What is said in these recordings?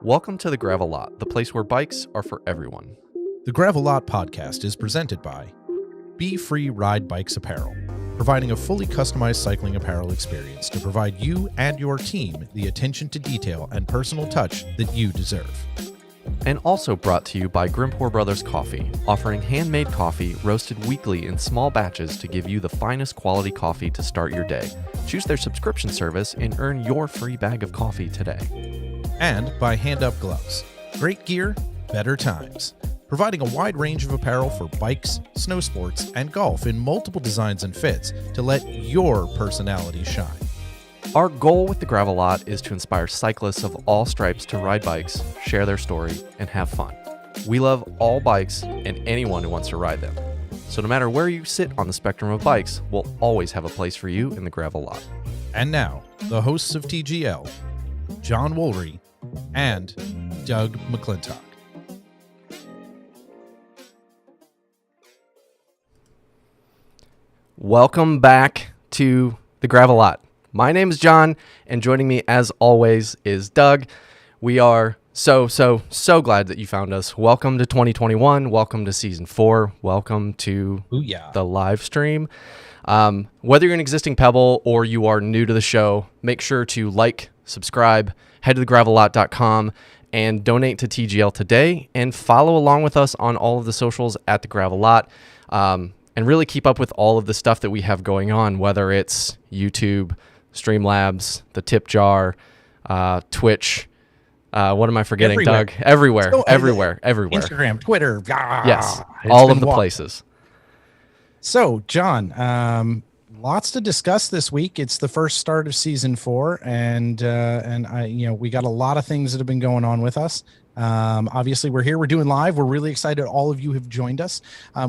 Welcome to the Gravel Lot, the place where bikes are for everyone. The Gravel Lot podcast is presented by Be Free Ride Bikes Apparel, providing a fully customized cycling apparel experience to provide you and your team the attention to detail and personal touch that you deserve. And also brought to you by Grimpour Brothers Coffee, offering handmade coffee roasted weekly in small batches to give you the finest quality coffee to start your day. Choose their subscription service and earn your free bag of coffee today. And by Hand Up Gloves. Great gear, better times. Providing a wide range of apparel for bikes, snow sports, and golf in multiple designs and fits to let your personality shine. Our goal with the Gravel Lot is to inspire cyclists of all stripes to ride bikes, share their story, and have fun. We love all bikes and anyone who wants to ride them. So no matter where you sit on the spectrum of bikes, we'll always have a place for you in the Gravel Lot. And now, the hosts of TGL, John Woolry and Doug McClintock. Welcome back to the Gravel Lot. My name is John, and joining me as always is Doug. We are so glad that you found us. Welcome to 2021. Welcome to season 4. Welcome to the live stream. Whether you're an existing Pebble or you are new to the show, make sure to like, subscribe, head to thegravellot.com and donate to TGL today, and follow along with us on all of the socials at the Gravel Lot, and really keep up with all of the stuff that we have going on, whether it's YouTube, Streamlabs, the Tip Jar, Twitch. What am I forgetting, Doug? Everywhere. Instagram, Twitter. Yes, all of the places. So, John, lots to discuss this week. It's the first start of season 4, and we got a lot of things that have been going on with us. Obviously, we're here. We're doing live. We're really excited. All of you have joined us.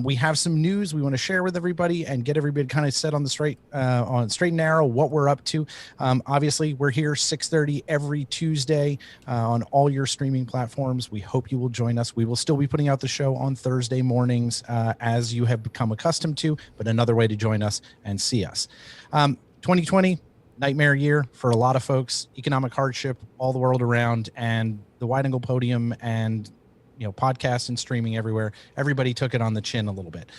We have some news we want to share with everybody and get everybody kind of set on the straight and narrow what we're up to. Obviously, we're here 6:30 every Tuesday on all your streaming platforms. We hope you will join us. We will still be putting out the show on Thursday mornings as you have become accustomed to, but another way to join us and see us. 2020, nightmare year for a lot of folks, economic hardship all the world around, and the Wide Angle Podium and podcasts and streaming everywhere. Everybody took it on the chin a little bit.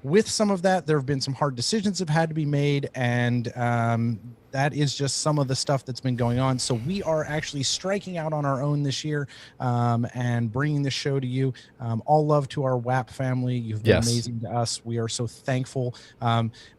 With some of that, there have been some hard decisions that have had to be made, and that is just some of the stuff that's been going on. So we are actually striking out on our own this year and bringing this show to you. All love to our WAP family. You've been amazing to us. We are so thankful.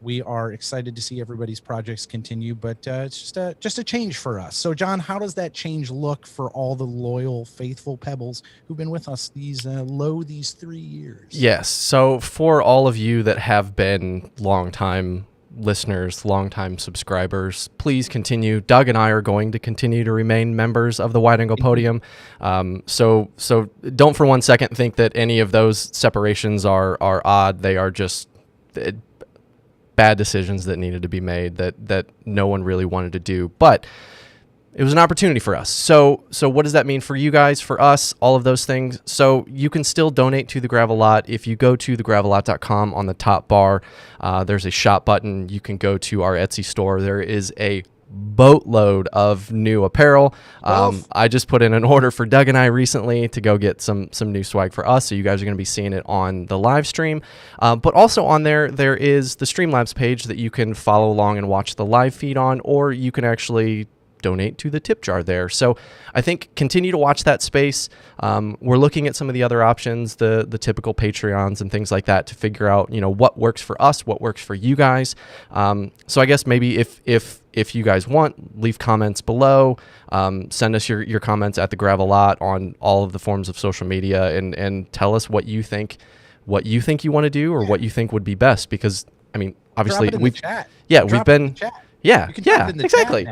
We are excited to see everybody's projects continue, but it's just a change for us. So, John, how does that change look for all the loyal, faithful Pebbles who've been with us these 3 years? Yes. So for all of you that have been longtime listeners, longtime subscribers, please continue. Doug and I are going to continue to remain members of the Wide Angle Podium. So don't for one second think that any of those separations are odd. They are just bad decisions that needed to be made that no one really wanted to do, but it was an opportunity for us. So what does that mean for you guys, for us, all of those things? So you can still donate to the Gravel Lot. If you go to thegravelot.com, on the top bar, there's a shop button. You can go to our Etsy store. There is a boatload of new apparel. I just put in an order for Doug and I recently to go get some new swag for us. So you guys are going to be seeing it on the live stream. But also on there is the Streamlabs page that you can follow along and watch the live feed on, or you can actually donate to the tip jar there. So I think continue to watch that space. We're looking at some of the other options, the typical Patreons and things like that, to figure out, what works for us, what works for you guys. So I guess maybe if you guys want, leave comments below, send us your comments at the Gravel Lot on all of the forms of social media, and tell us what you think you want to do, or what you think would be best, because I mean, obviously we've been exactly.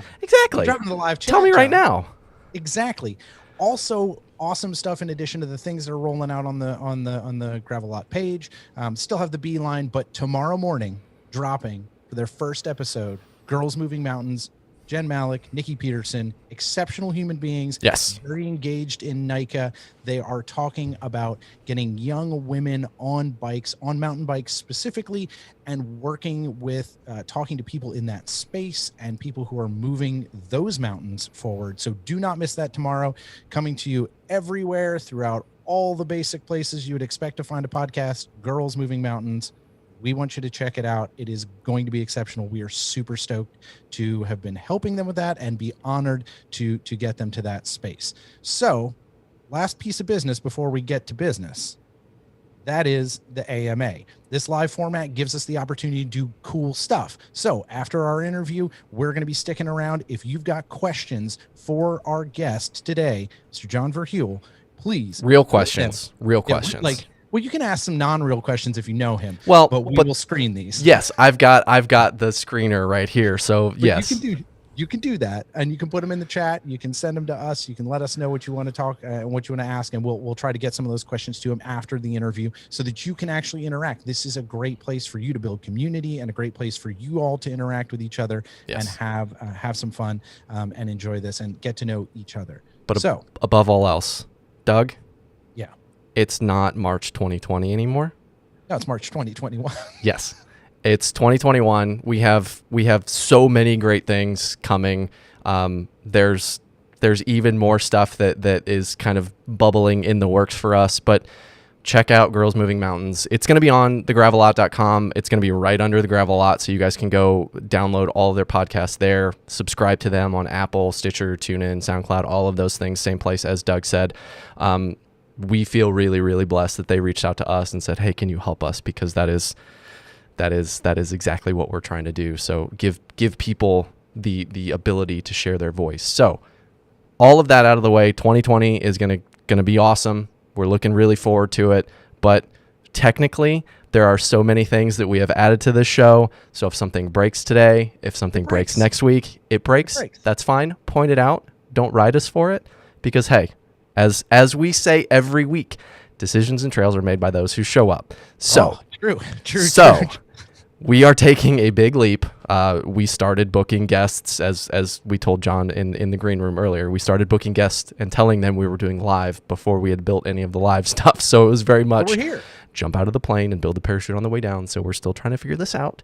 Drop in the live chat. Tell me right now. Exactly. Also, awesome stuff in addition to the things that are rolling out on the Gravel Lot page. Still have the Beeline, but tomorrow morning, dropping for their first episode, Girls Moving Mountains, Jen Malik, Nikki Peterson, exceptional human beings. Yes. Very engaged in NICA. They are talking about getting young women on bikes, on mountain bikes specifically, and working with, talking to people in that space and people who are moving those mountains forward. So do not miss that tomorrow. Coming to you everywhere throughout all the basic places you would expect to find a podcast, Girls Moving Mountains. We want you to check it out. It is going to be exceptional. We are super stoked to have been helping them with that and be honored to get them to that space. So, last piece of business before we get to business, that is the AMA. This live format gives us the opportunity to do cool stuff. So after our interview, we're going to be sticking around. If you've got questions for our guest today, Mr. John Verheul, please. Real questions. Well, you can ask some non-real questions if you know him. Well, but we will screen these. Yes, I've got the screener right here. So but yes, you can do that, and you can put them in the chat. You can send them to us. You can let us know what you want to talk and what you want to ask, and we'll try to get some of those questions to him after the interview, so that you can actually interact. This is a great place for you to build community, and a great place for you all to interact with each other and have some fun and enjoy this and get to know each other. But above all else, Doug. It's not March 2020 anymore. No, it's March 2021. Yes, it's 2021. We have so many great things coming. There's even more stuff that is kind of bubbling in the works for us. But check out Girls Moving Mountains. It's going to be on thegravelot.com. It's going to be right under the Gravel Lot, so you guys can go download all of their podcasts there. Subscribe to them on Apple, Stitcher, TuneIn, SoundCloud, all of those things. Same place as Doug said. We feel really, really blessed that they reached out to us and said, "Hey, can you help us?" Because that is exactly what we're trying to do. So give people the ability to share their voice. So all of that out of the way, 2020 is gonna be awesome. We're looking really forward to it. But technically, there are so many things that we have added to this show. So if something breaks today, if something breaks next week, it breaks. That's fine. Point it out. Don't write us for it, because hey, as we say every week, decisions and trails are made by those who show up. So true. We are taking a big leap. We started booking guests, as we told John in the green room earlier. We started booking guests and telling them we were doing live before we had built any of the live stuff. So it was very much jump out of the plane and build the parachute on the way down. So we're still trying to figure this out.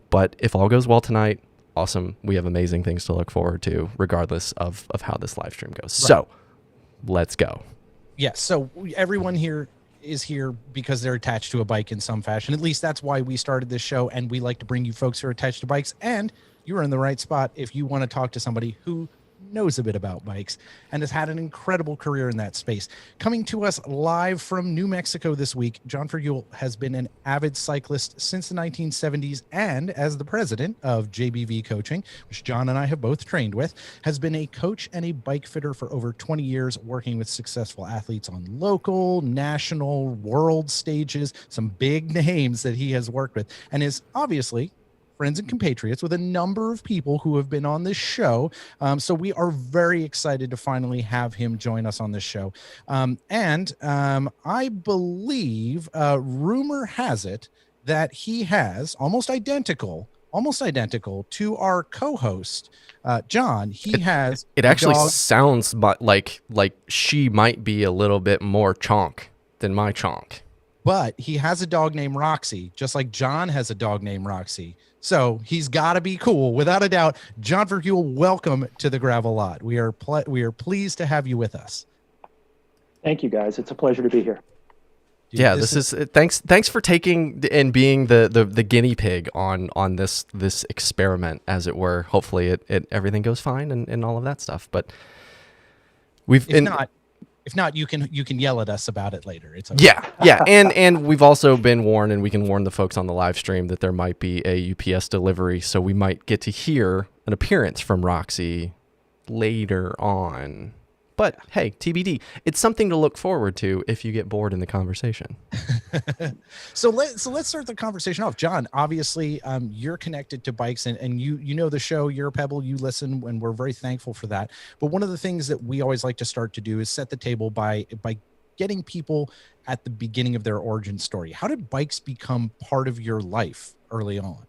But if all goes well tonight, awesome. We have amazing things to look forward to, regardless of how this live stream goes. Right. So let's go. Yes. So everyone here is here because they're attached to a bike in some fashion. At least that's why we started this show, and we like to bring you folks who are attached to bikes. And you are in the right spot if you want to talk to somebody who knows a bit about bikes and has had an incredible career in that space. Coming to us live from New Mexico this week, John Verheul has been an avid cyclist since the 1970s, and as the president of JBV Coaching, which John and I have both trained with, has been a coach and a bike fitter for over 20 years, working with successful athletes on local, national, world stages, some big names that he has worked with, and is obviously friends and compatriots with a number of people who have been on this show. So we are very excited to finally have him join us on this show. I believe rumor has it that he has almost identical almost identical to our co-host, John. He has It a actually dog, sounds like she might be a little bit more chonk than my chonk. but he has a dog named Roxy, just like John has a dog named Roxy. So he's got to be cool, without a doubt. John Verheul, welcome to the Gravel Lot. We are pleased to have you with us. Thank you, guys. It's a pleasure to be here. Dude, Yeah, this is thanks for taking and being the guinea pig on this experiment, as it were. Hopefully it everything goes fine and all of that stuff. But we've if not, you can yell at us about it later. It's okay. yeah, and we've also been warned, and we can warn the folks on the live stream that there might be a UPS delivery, so we might get to hear an appearance from Roxy later on. But hey, TBD. It's something to look forward to if you get bored in the conversation. So let's start the conversation off. John, obviously, you're connected to bikes, and you know the show. You're a Pebble. You listen, and we're very thankful for that. But one of the things that we always like to start to do is set the table by getting people at the beginning of their origin story. How did bikes become part of your life early on?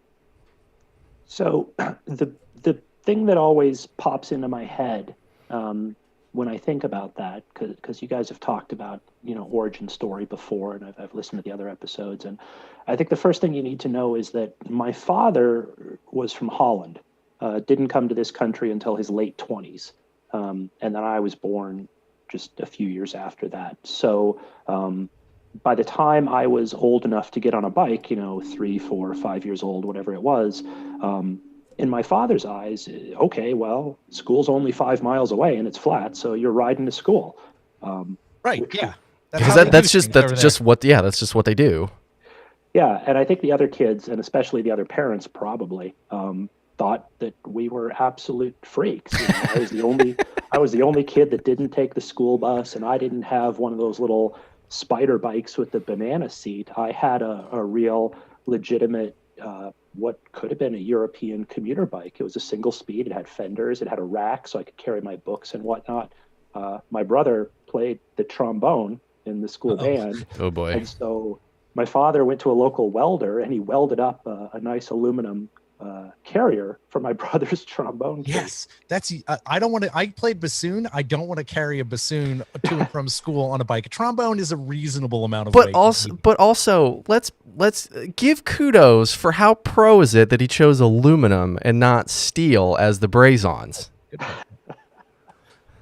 So the thing that always pops into my head when I think about that, because you guys have talked about origin story before, and I've listened to the other episodes, and I think the first thing you need to know is that my father was from Holland, didn't come to this country until his late 20s, and then I was born just a few years after that. So by the time I was old enough to get on a bike, 3, 4, 5 years old, whatever it was, in my father's eyes, okay, well, school's only 5 miles away and it's flat, so you're riding to school. Right. Yeah. Because that's just what they do. Yeah, and I think the other kids, and especially the other parents, probably thought that we were absolute freaks. I was the only kid that didn't take the school bus, and I didn't have one of those little spider bikes with the banana seat. I had a real legitimate what could have been a European commuter bike. It was a single speed. It had fenders. It had a rack so I could carry my books and whatnot. My brother played the trombone in the school band. Oh boy. And so my father went to a local welder and he welded up a nice aluminum carrier for my brother's trombone case. Yes, that's. I don't want to. I played bassoon. I don't want to carry a bassoon to and from school on a bike. A trombone is a reasonable amount of weight. But also, let's give kudos for how pro is it that he chose aluminum and not steel as the brazons.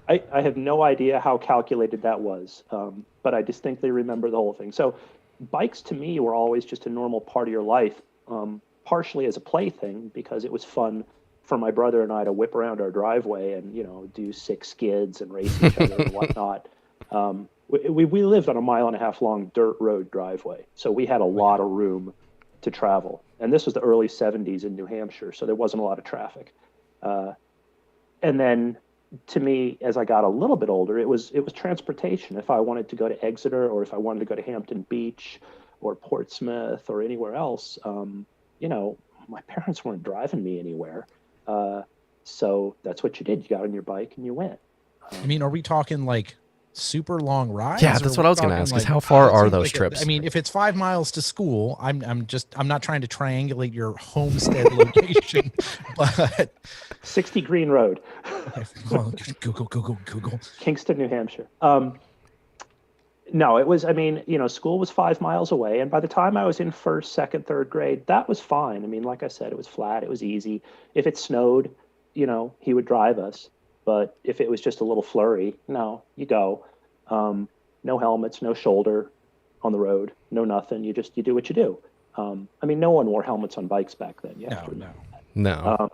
I have no idea how calculated that was, but I distinctly remember the whole thing. So bikes to me were always just a normal part of your life. Partially as a plaything because it was fun for my brother and I to whip around our driveway and do 6 skids and race each other and whatnot. We lived on a 1.5 mile long dirt road driveway, so we had a lot of room to travel. And this was the early 70s in New Hampshire, so there wasn't a lot of traffic. And then to me, as I got a little bit older, it was transportation. If I wanted to go to Exeter or if I wanted to go to Hampton Beach or Portsmouth or anywhere else, my parents weren't driving me anywhere. So that's what you did. You got on your bike and you went. I mean, are we talking like super long rides? Yeah, that's what I was going to ask. Is how far are those trips? I mean, if it's 5 miles to school, I'm not trying to triangulate your homestead location, but 60 Green Road. Okay, well, Google. Kingston, New Hampshire. No, it was, school was 5 miles away. And by the time I was in first, second, third grade, that was fine. I mean, like I said, it was flat. It was easy. If it snowed, he would drive us. But if it was just a little flurry, no, you go. No helmets, no shoulder on the road, no nothing. You do what you do. No one wore helmets on bikes back then. No.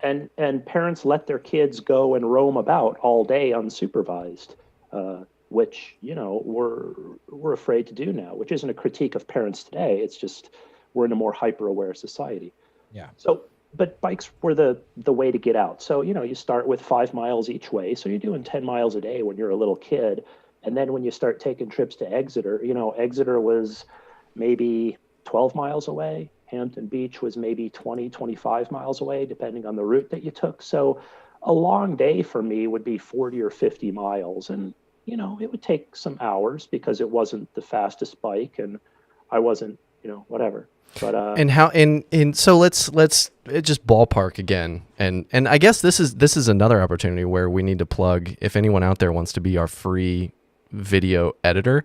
And parents let their kids go and roam about all day unsupervised. Which we're afraid to do now, which isn't a critique of parents today. It's just we're in a more hyper-aware society. Yeah. So, but bikes were the way to get out. So you start with 5 miles each way. So you're doing 10 miles a day when you're a little kid, and then when you start taking trips to Exeter, Exeter was maybe 12 miles away. Hampton Beach was maybe 20, 25 miles away, depending on the route that you took. So a long day for me would be 40 or 50 miles, and it would take some hours because it wasn't the fastest bike and I wasn't whatever. But And how and so let's just ballpark again, and I guess this is another opportunity where we need to plug, if anyone out there wants to be our free video editor,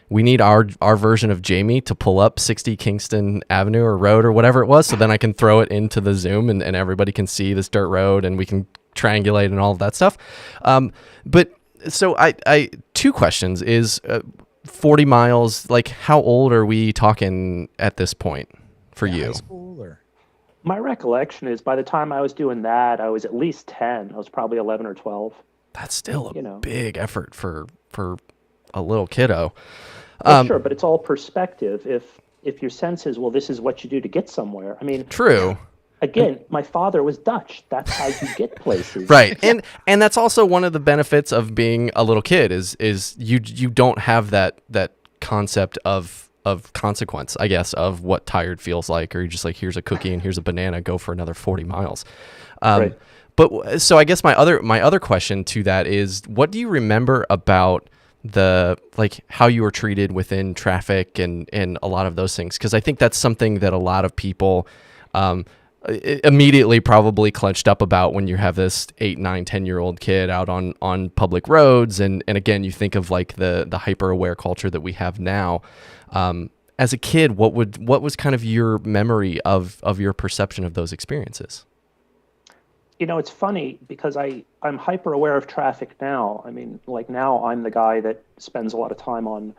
we need our version of Jamie to pull up 60 Kingston Avenue or Road or whatever it was, so then I can throw it into the Zoom and everybody can see this dirt road and we can triangulate and all of that stuff. But so I two questions is 40 miles, like how old are we talking at this point for you? High school or? my recollection is by the time I was doing that, I was at least 10. I was probably 11 or 12. That's still a big effort for a little kiddo. Well, sure, but it's all perspective. If your sense is, well, this is what you do to get somewhere. I mean, True. again, my father was Dutch. That's how you get places. Right. And that's also one of the benefits of being a little kid is you don't have that concept of consequence, I guess, of what tired feels like, or you're just like, here's a cookie and here's a banana, go for another 40 miles. Right. But so I guess my other question to that is, what do you remember about how you were treated within traffic and a lot of those things? Because I think that's something that a lot of people immediately probably clenched up about when you have this 8, 9, 10-year-old kid out on public roads. And again, you think of like the hyper aware culture that we have now. As a kid, what was kind of your memory of your perception of those experiences? It's funny because I'm hyper aware of traffic now. I mean, like now I'm the guy that spends a lot of time on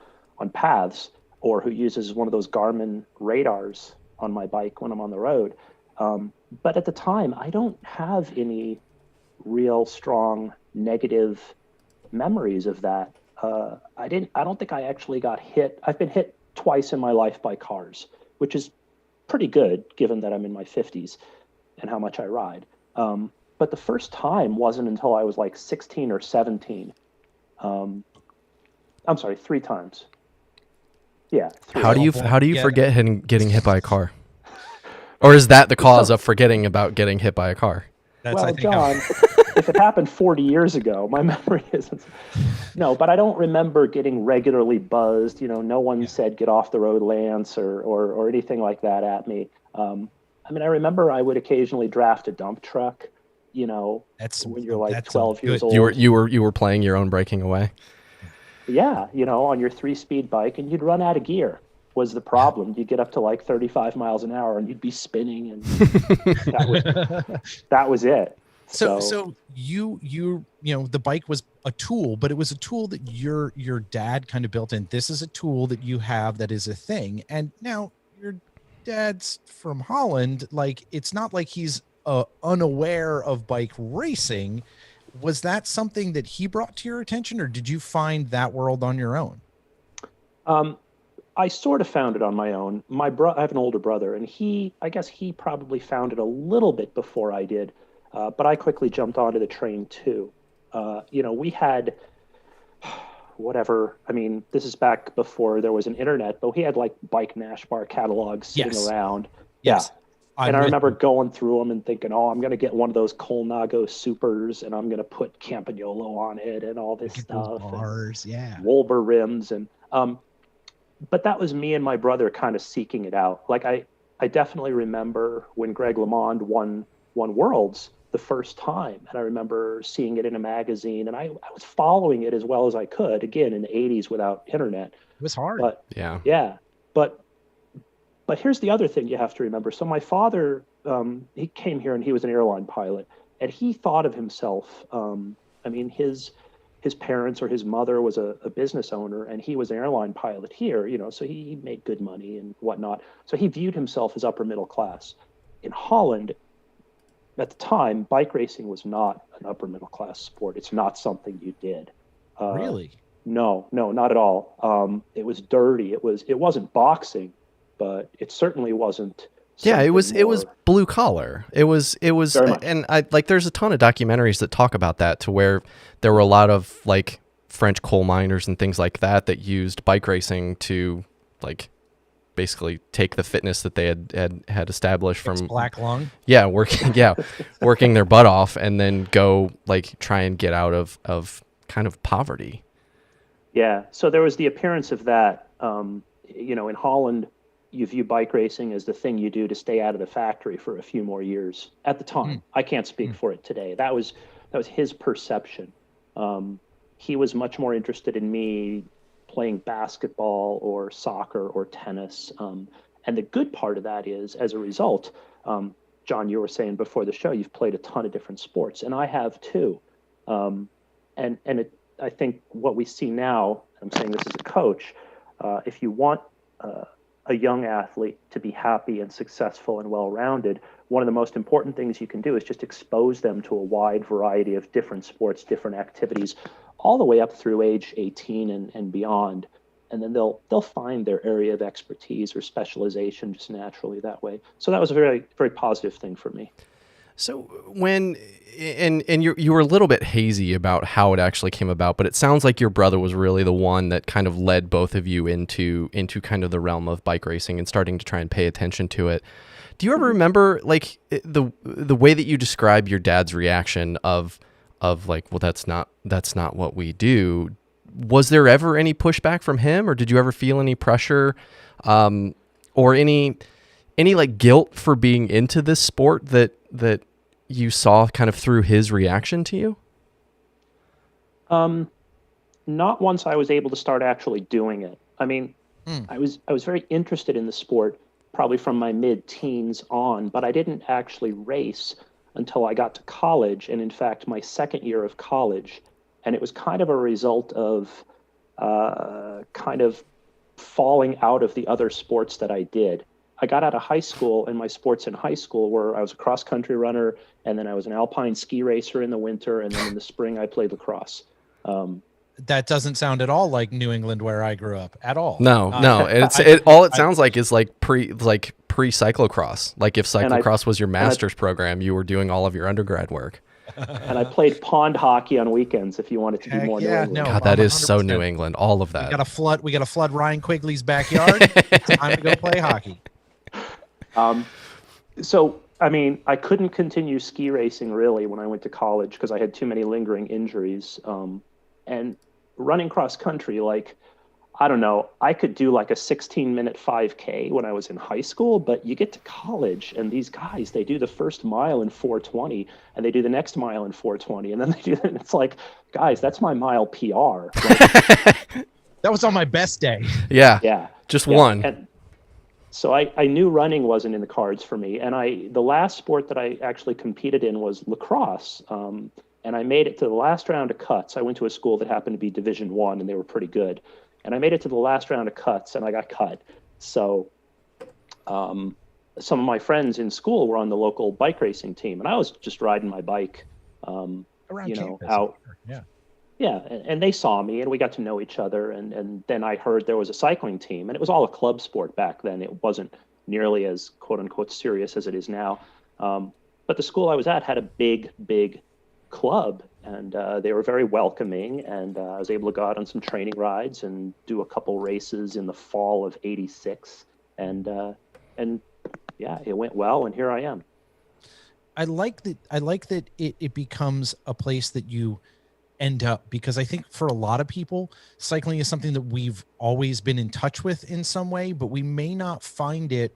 paths, or who uses one of those Garmin radars on my bike when I'm on the road. But at the time, I don't have any real strong negative memories of that. I don't think I actually got hit. I've been hit twice in my life by cars, which is pretty good given that I'm in my 50s and how much I ride. But the first time wasn't until I was like 16 or 17. I'm sorry, 3 times. Yeah. 3. How do you forget getting hit by a car? Or is that the cause of forgetting about getting hit by a car? Well, John, if it happened 40 years ago, my memory isn't. No, but I don't remember getting regularly buzzed. No one said get off the road, Lance, or anything like that at me. I mean, I remember I would occasionally draft a dump truck. When you're like 12 years old. You were playing your own breaking away. Yeah, on your 3-speed bike, and you'd run out of gear. Was the problem. You get up to like 35 miles an hour and you'd be spinning, and that was it. So you the bike was a tool, but it was a tool that your dad kind of built in. This is a tool that you have that is a thing. And now your dad's from Holland. Like, it's not like he's unaware of bike racing. Was that something that he brought to your attention, or did you find that world on your own? I sort of found it on my own. I have an older brother, and I guess he probably found it a little bit before I did, but I quickly jumped onto the train too. We had whatever. I mean, this is back before there was an internet, but we had like bike NASCAR catalogs sitting around. Yes. Yeah. And I remember going through them and thinking, oh, I'm going to get one of those Colnago Supers, and I'm going to put Campagnolo on it and all this stuff. Bars, Wolber rims. And but that was me and my brother kind of seeking it out. Like I definitely remember when Greg LeMond won Worlds the first time, and I remember seeing it in a magazine, and I was following it as well as I could. Again, in the 80s without internet, it was hard. But but here's the other thing you have to remember. So my father, he came here and he was an airline pilot, and he thought of himself. I mean, his parents or his mother was a business owner, and he was an airline pilot here, so he made good money and whatnot. So he viewed himself as upper middle class. In Holland, at the time, bike racing was not an upper middle class sport. It's not something you did. Really? No, not at all. It was dirty. It wasn't boxing, but it certainly wasn't. Yeah, it was blue collar. It was, and I like. There's a ton of documentaries that talk about that, to where there were a lot of like French coal miners and things like that used bike racing to like basically take the fitness that they had established from black lung. Yeah, working their butt off, and then go like try and get out of kind of poverty. Yeah, so there was the appearance of that. In Holland, you view bike racing as the thing you do to stay out of the factory for a few more years. At the time, I can't speak for it today. That was his perception. He was much more interested in me playing basketball or soccer or tennis. And the good part of that is, as a result, John, you were saying before the show, you've played a ton of different sports, and I have too. I think what we see now, I'm saying this as a coach, if you want a young athlete to be happy and successful and well-rounded, one of the most important things you can do is just expose them to a wide variety of different sports, different activities, all the way up through age 18 and beyond. And then they'll find their area of expertise or specialization just naturally that way. So that was a very, very positive thing for me. So when and you were a little bit hazy about how it actually came about, but it sounds like your brother was really the one that kind of led both of you into kind of the realm of bike racing and starting to try and pay attention to it. Do you ever remember like the way that you describe your dad's reaction of like, well, that's not what we do? Was there ever any pushback from him, or did you ever feel any pressure, or any like guilt for being into this sport that you saw kind of through his reaction to you? Not once I was able to start actually doing it. I mean, I was very interested in the sport probably from my mid-teens on, but I didn't actually race until I got to college, and in fact, my second year of college. And it was kind of a result of kind of falling out of the other sports that I did. I got out of high school, and my sports in high school were I was a cross-country runner, and then I was an alpine ski racer in the winter, and then in the spring I played lacrosse. That doesn't sound at all like New England where I grew up at all. No. It sounds like is like pre cyclocross. Like if cyclocross was your master's program, you were doing all of your undergrad work. And I played pond hockey on weekends if you wanted to be more New England. No, God, that is so New England. All of that. We got to flood Ryan Quigley's backyard. It's time to go play hockey. So, I mean, I couldn't continue ski racing really when I went to college because I had too many lingering injuries. And running cross country, like, I don't know, I could do like a 16-minute 5K when I was in high school, but you get to college and these guys, they do the first mile in 4:20 and they do the next mile in 4:20. And then and it's like, guys, that's my mile PR. Like, that was on my best day. Yeah. Just one. And so I knew running wasn't in the cards for me. And the last sport that I actually competed in was lacrosse. And I made it to the last round of cuts. I went to a school that happened to be Division I, and they were pretty good. And I made it to the last round of cuts, and I got cut. So some of my friends in school were on the local bike racing team, and I was just riding my bike, around campus, out. Yeah, and they saw me, and we got to know each other. And then I heard there was a cycling team, and it was all a club sport back then. It wasn't nearly as quote unquote serious as it is now. But the school I was at had a big club, and they were very welcoming, and I was able to go out on some training rides and do a couple races in the fall of '86, and yeah, it went well, and here I am. I like that it becomes a place that you end up, because I think for a lot of people, cycling is something that we've always been in touch with in some way, but we may not find it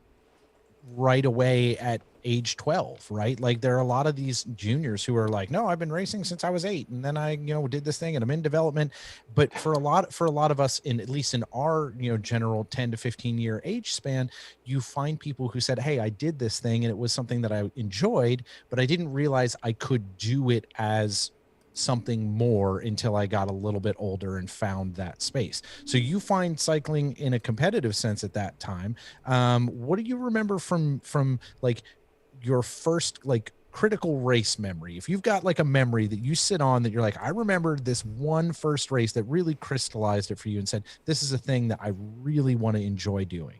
right away at age 12, right? Like there are a lot of these juniors who are like, no, I've been racing since I was 8, and then I did this thing and I'm in development. But for a lot of us, in at least in our general 10 to 15 year age span, you find people who said, hey, I did this thing and it was something that I enjoyed, but I didn't realize I could do it as something more until I got a little bit older and found that space. So you find cycling in a competitive sense at that time. What do you remember from like your first like critical race memory? If you've got like a memory that you sit on that you're like, I remember this one first race that really crystallized it for you and said, this is a thing that I really want to enjoy doing.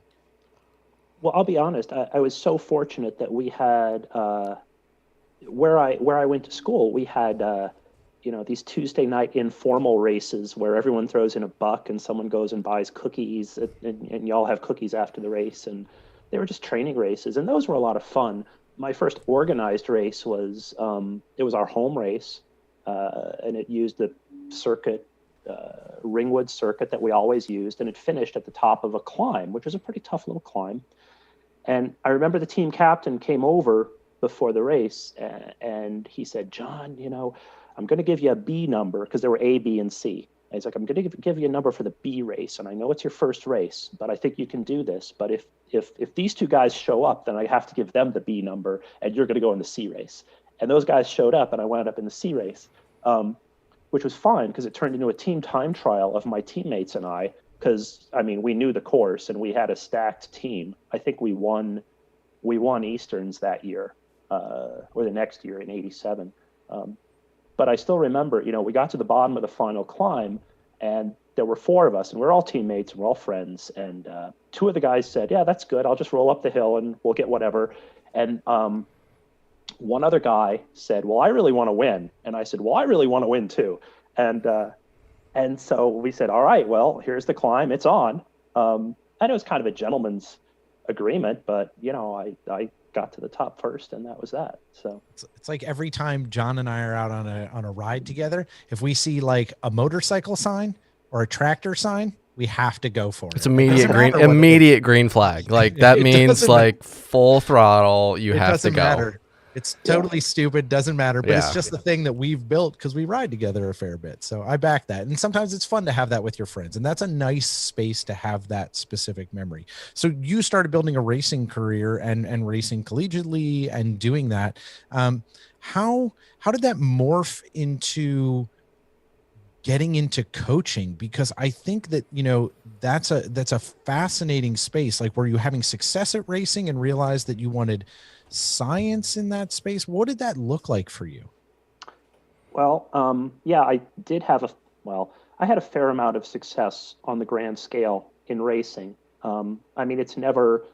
Well, I'll be honest. I was so fortunate that we had where I went to school, we had these Tuesday night informal races where everyone throws in a buck and someone goes and buys cookies, and y'all have cookies after the race, and they were just training races, and those were a lot of fun. My first organized race was it was our home race, and it used the circuit Ringwood circuit that we always used, and it finished at the top of a climb, which was a pretty tough little climb. And I remember the team captain came over before the race, and he said, "John, I'm going to give you a B number," because there were A, B, and C. And he's like, "I'm going to give you a number for the B race, and I know it's your first race, but I think you can do this. But if these two guys show up, then I have to give them the B number, and you're going to go in the C race." And those guys showed up, and I wound up in the C race, which was fine because it turned into a team time trial of my teammates and I. Because we knew the course and we had a stacked team. I think we won Easterns that year, or the next year in '87. But I still remember, we got to the bottom of the final climb, and there were 4 of us, and we're all teammates and we're all friends. And 2 of the guys said, "Yeah, that's good. I'll just roll up the hill and we'll get whatever." And one other guy said, "Well, I really want to win." And I said, "Well, I really want to win too." And so we said, "All right, well, here's the climb. It's on." And it was kind of a gentleman's agreement, but I got to the top first, and that was that. So it's like every time John and I are out on a ride together, if we see like a motorcycle sign or a tractor sign, we have to go for it. It's immediate green flag. Like that means like full throttle. You have to go. Matter. It's totally stupid. Doesn't matter. But it's just the thing that we've built because we ride together a fair bit. So I back that. And sometimes it's fun to have that with your friends. And that's a nice space to have that specific memory. So you started building a racing career and racing collegiately and doing that. How did that morph into getting into coaching? Because I think that, that's a fascinating space. Like, were you having success at racing and realized that you wanted science in that space? What did that look like for you? Well, I did have I had a fair amount of success on the grand scale in racing. It's never,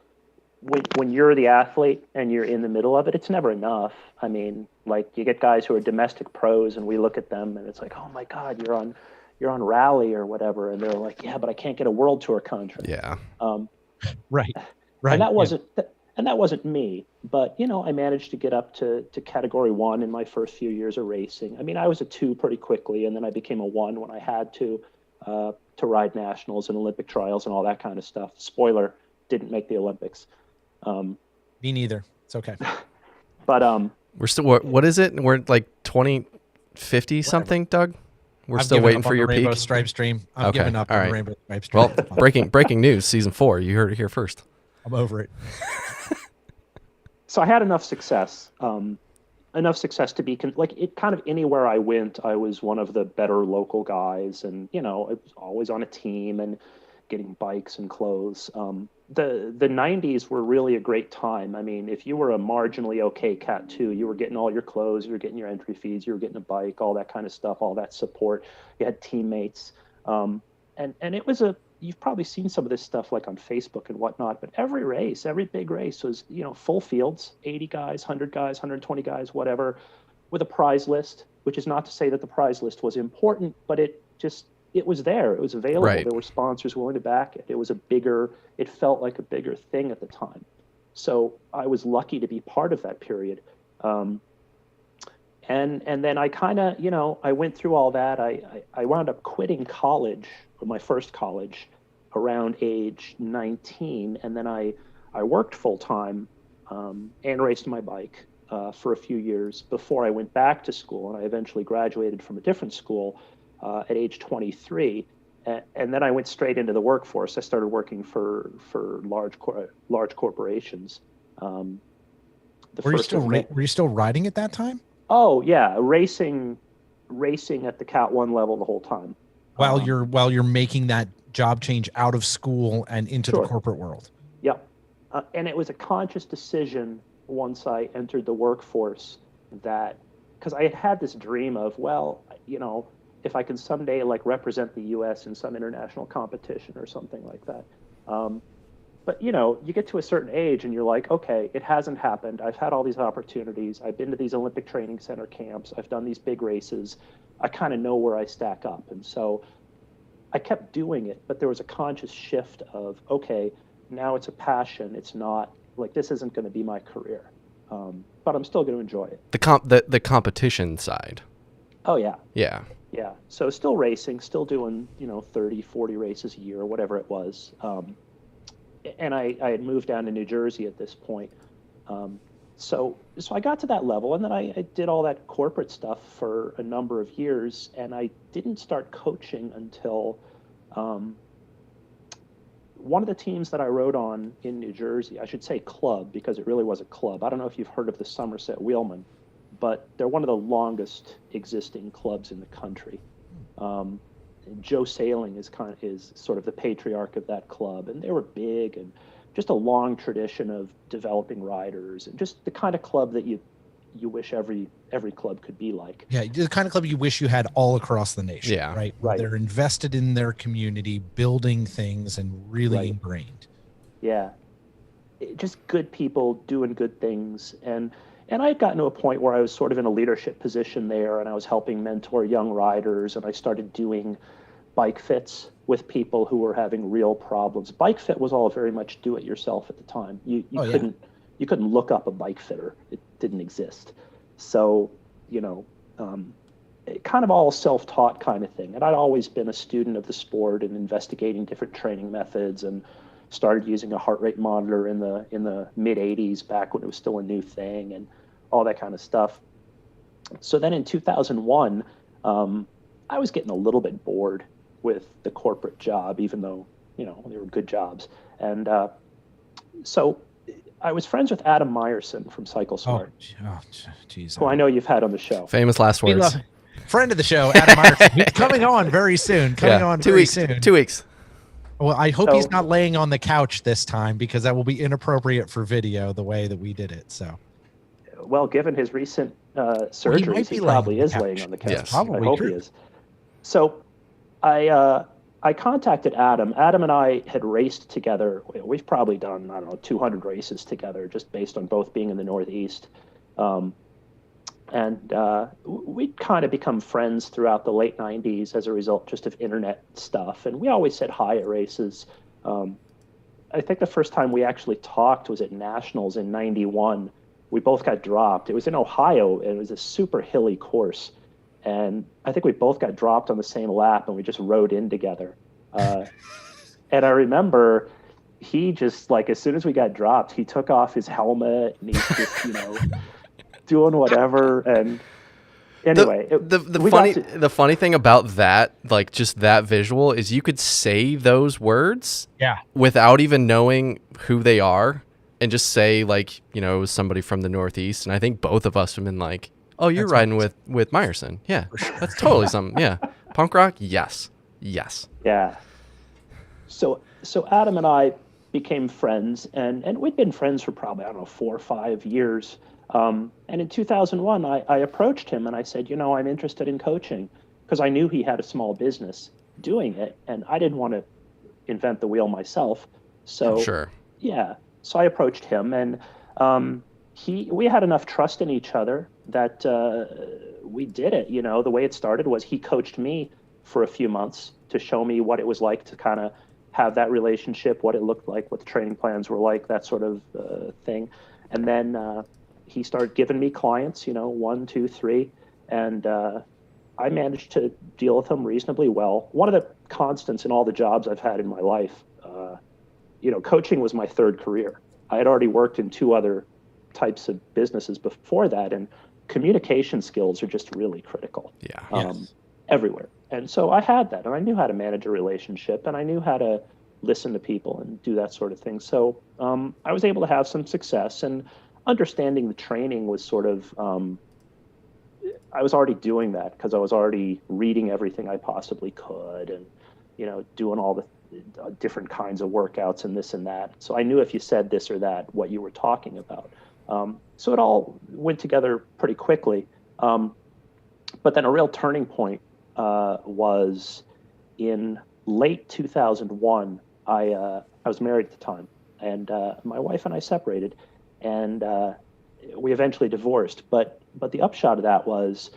when you're the athlete and you're in the middle of it, it's never enough. You get guys who are domestic pros and we look at them and it's like, "Oh my God, you're on rally or whatever." And they're like, "Yeah, but I can't get a world tour contract." Yeah. Right. And that wasn't me, but I managed to get up to category 1 in my first few years of racing. I was a 2 pretty quickly, and then I became a 1 when I had to ride nationals and Olympic trials and all that kind of stuff. Spoiler, didn't make the Olympics. Me neither. It's okay. But we're still, what is it? We're like 2050 something, Doug? We're still waiting for your peak. Rainbow Stripes dream. I'm giving up on the Rainbow Stripes dream. Well, breaking news, season 4. You heard it here first. I'm over it. So I had enough success to be it kind of anywhere I went, I was one of the better local guys, and I was always on a team and getting bikes and clothes. The 90s were really a great time. If you were a marginally okay Cat 2, you were getting all your clothes, you were getting your entry fees, you were getting a bike, all that kind of stuff, all that support. You had teammates, and it was you've probably seen some of this stuff like on Facebook and whatnot, but every big race was, full fields, 80 guys, 100 guys, 120 guys, whatever, with a prize list, which is not to say that the prize list was important, but it was there. It was available. Right. There were sponsors willing to back it. It felt like a bigger thing at the time. So I was lucky to be part of that period. And then I kind of, I went through all that. I wound up quitting college, or my first college, around age 19. And then I worked full time and raced my bike for a few years before I went back to school. And I eventually graduated from a different school at age 23. And then I went straight into the workforce. I started working for large corporations. Were you still riding at that time? Oh yeah, racing at the Cat 1 level the whole time. While you're making that job change out of school and into the corporate world. Yep. And it was a conscious decision once I entered the workforce because I had this dream of, if I can someday represent the U.S. in some international competition or something like that. But you get to a certain age and you're like, okay, it hasn't happened. I've had all these opportunities. I've been to these Olympic Training Center camps. I've done these big races. I kind of know where I stack up. And so I kept doing it, but there was a conscious shift of, okay, now it's a passion. It's not this isn't going to be my career. But I'm still going to enjoy it. The competition side. Oh yeah. Yeah. Yeah. So still racing, still doing, 30, 40 races a year or whatever it was. And I had moved down to New Jersey at this point. So I got to that level, and then I did all that corporate stuff for a number of years, and I didn't start coaching until one of the teams that I rode on in New Jersey, I should say club because it really was a club. I don't know if you've heard of the Somerset Wheelmen, but they're one of the longest existing clubs in the country. Joe Sailing is sort of the patriarch of that club, and they were big and just a long tradition of developing riders, and just the kind of club that you wish every club could be like. Yeah, the kind of club you wish you had all across the nation. Yeah. Right. Right. They're invested in their community, building things, and really ingrained. Yeah, just good people doing good things, and I had gotten to a point where I was sort of in a leadership position there, and I was helping mentor young riders, and I started doing bike fits with people who were having real problems. Bike fit was all very much do it yourself at the time. You couldn't look up a bike fitter. It didn't exist. So, kind of all self-taught kind of thing. And I'd always been a student of the sport and investigating different training methods, and started using a heart rate monitor in the mid 80s, back when it was still a new thing, and all that kind of stuff. So then in 2001, I was getting a little bit bored with the corporate job, even though, they were good jobs. And so I was friends with Adam Meyerson from Cycle Smart, Geez. who I know you've had on the show. Famous last words. Friend of the show, Adam Meyerson. He's coming on very soon. Soon. 2 weeks. Well, I hope he's not laying on the couch this time, because that will be inappropriate for video the way that we did it. So, well, given his recent surgeries, he probably is laying on the couch. Yes. Probably I hope true. he is. So I contacted Adam. Adam and I had raced together. We've probably done, 200 races together, just based on both being in the Northeast. And we'd kind of become friends throughout the late 90s as a result just of internet stuff. And we always said hi at races. I think the first time we actually talked was at Nationals in 91. We both got dropped. It was in Ohio, and it was a super hilly course. And I think we both got dropped on the same lap, and we just rode in together. And I remember he just, like, as soon as we got dropped, he took off his helmet, and he's just, doing whatever. And anyway, the funny thing about that, like, just that visual, is you could say those words without even knowing who they are, and just say, like, it was somebody from the Northeast. And I think both of us have been like, oh, you're riding with Meyerson. Yeah, sure. That's totally something. Yeah. Punk rock? Yes. Yeah. So Adam and I became friends, and we'd been friends for probably, 4 or 5 years. And in 2001, I approached him and I said, I'm interested in coaching, because I knew he had a small business doing it, and I didn't want to invent the wheel myself. So, sure. Yeah. So I approached him, and we had enough trust in each other that we did it. The way it started was he coached me for a few months to show me what it was like to kind of have that relationship, what it looked like, what the training plans were like, that sort of thing. And then he started giving me clients, 1, 2, 3, and I managed to deal with them reasonably well. One of the constants in all the jobs I've had in my life, coaching was my third career. I had already worked in 2 other types of businesses before that, and communication skills are just really critical. Yeah. Everywhere. And so I had that, and I knew how to manage a relationship, and I knew how to listen to people and do that sort of thing. So I was able to have some success, and understanding the training was sort of, I was already doing that because I was already reading everything I possibly could, and, doing all the different kinds of workouts and this and that. So I knew if you said this or that, what you were talking about. So it all went together pretty quickly. But then a real turning point was in late 2001. I was married at the time, and my wife and I separated, and we eventually divorced. But the upshot of that was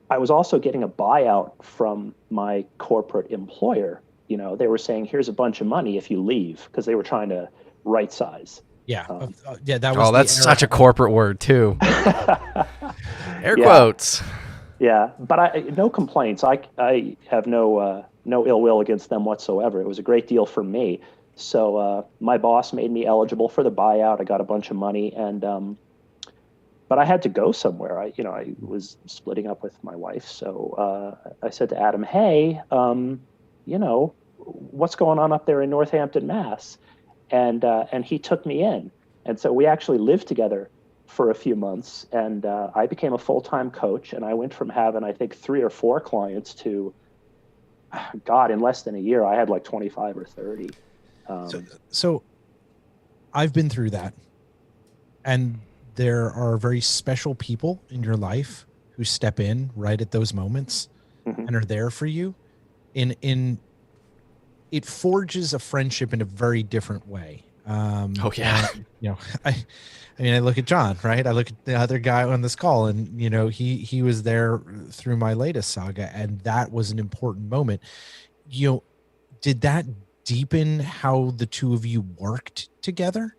I was also getting a buyout from my corporate employer. They were saying, here's a bunch of money if you leave, because they were trying to right size. Yeah. That was. Oh, that's such a corporate word too. Air quotes. Yeah, but no complaints. I have no ill will against them whatsoever. It was a great deal for me. So my boss made me eligible for the buyout. I got a bunch of money, and but I had to go somewhere. I was splitting up with my wife, so I said to Adam, "Hey, what's going on up there in Northampton, Mass?" And he took me in, and so we actually lived together for a few months, and I became a full-time coach, and I went from having, I think, 3 or 4 clients to, God, in less than a year, I had like 25 or 30. So I've been through that, and there are very special people in your life who step in right at those moments Mhm. and are there for you. In it forges a friendship in a very different way. Oh yeah. And, I mean, I look at John, right? I look at the other guy on this call, and he was there through my latest saga, and that was an important moment. Did that deepen how the two of you worked together?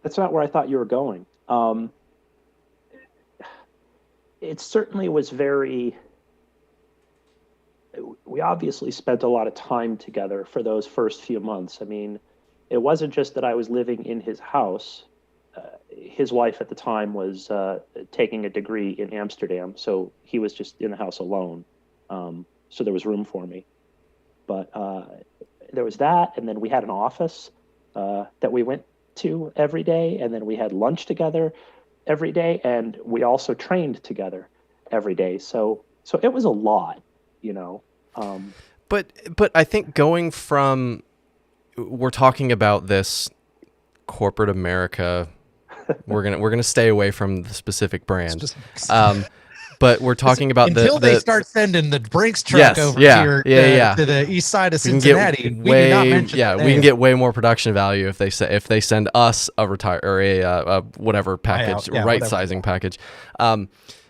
That's not where I thought you were going. It certainly was very. We obviously spent a lot of time together for those first few months. I mean, it wasn't just that I was living in his house. His wife at the time was taking a degree in Amsterdam, so he was just in the house alone. So there was room for me. But there was that, and then we had an office that we went to every day, and then we had lunch together every day, and we also trained together every day. So it was a lot, you know. But I think we're talking about this corporate America. We're gonna stay away from the specific brand. But we're talking about until they start sending the Brinks truck yes, over yeah, here to the east side of Cincinnati. We do not mention that we can get way more production value if they send us a retire or a whatever package, right sizing package.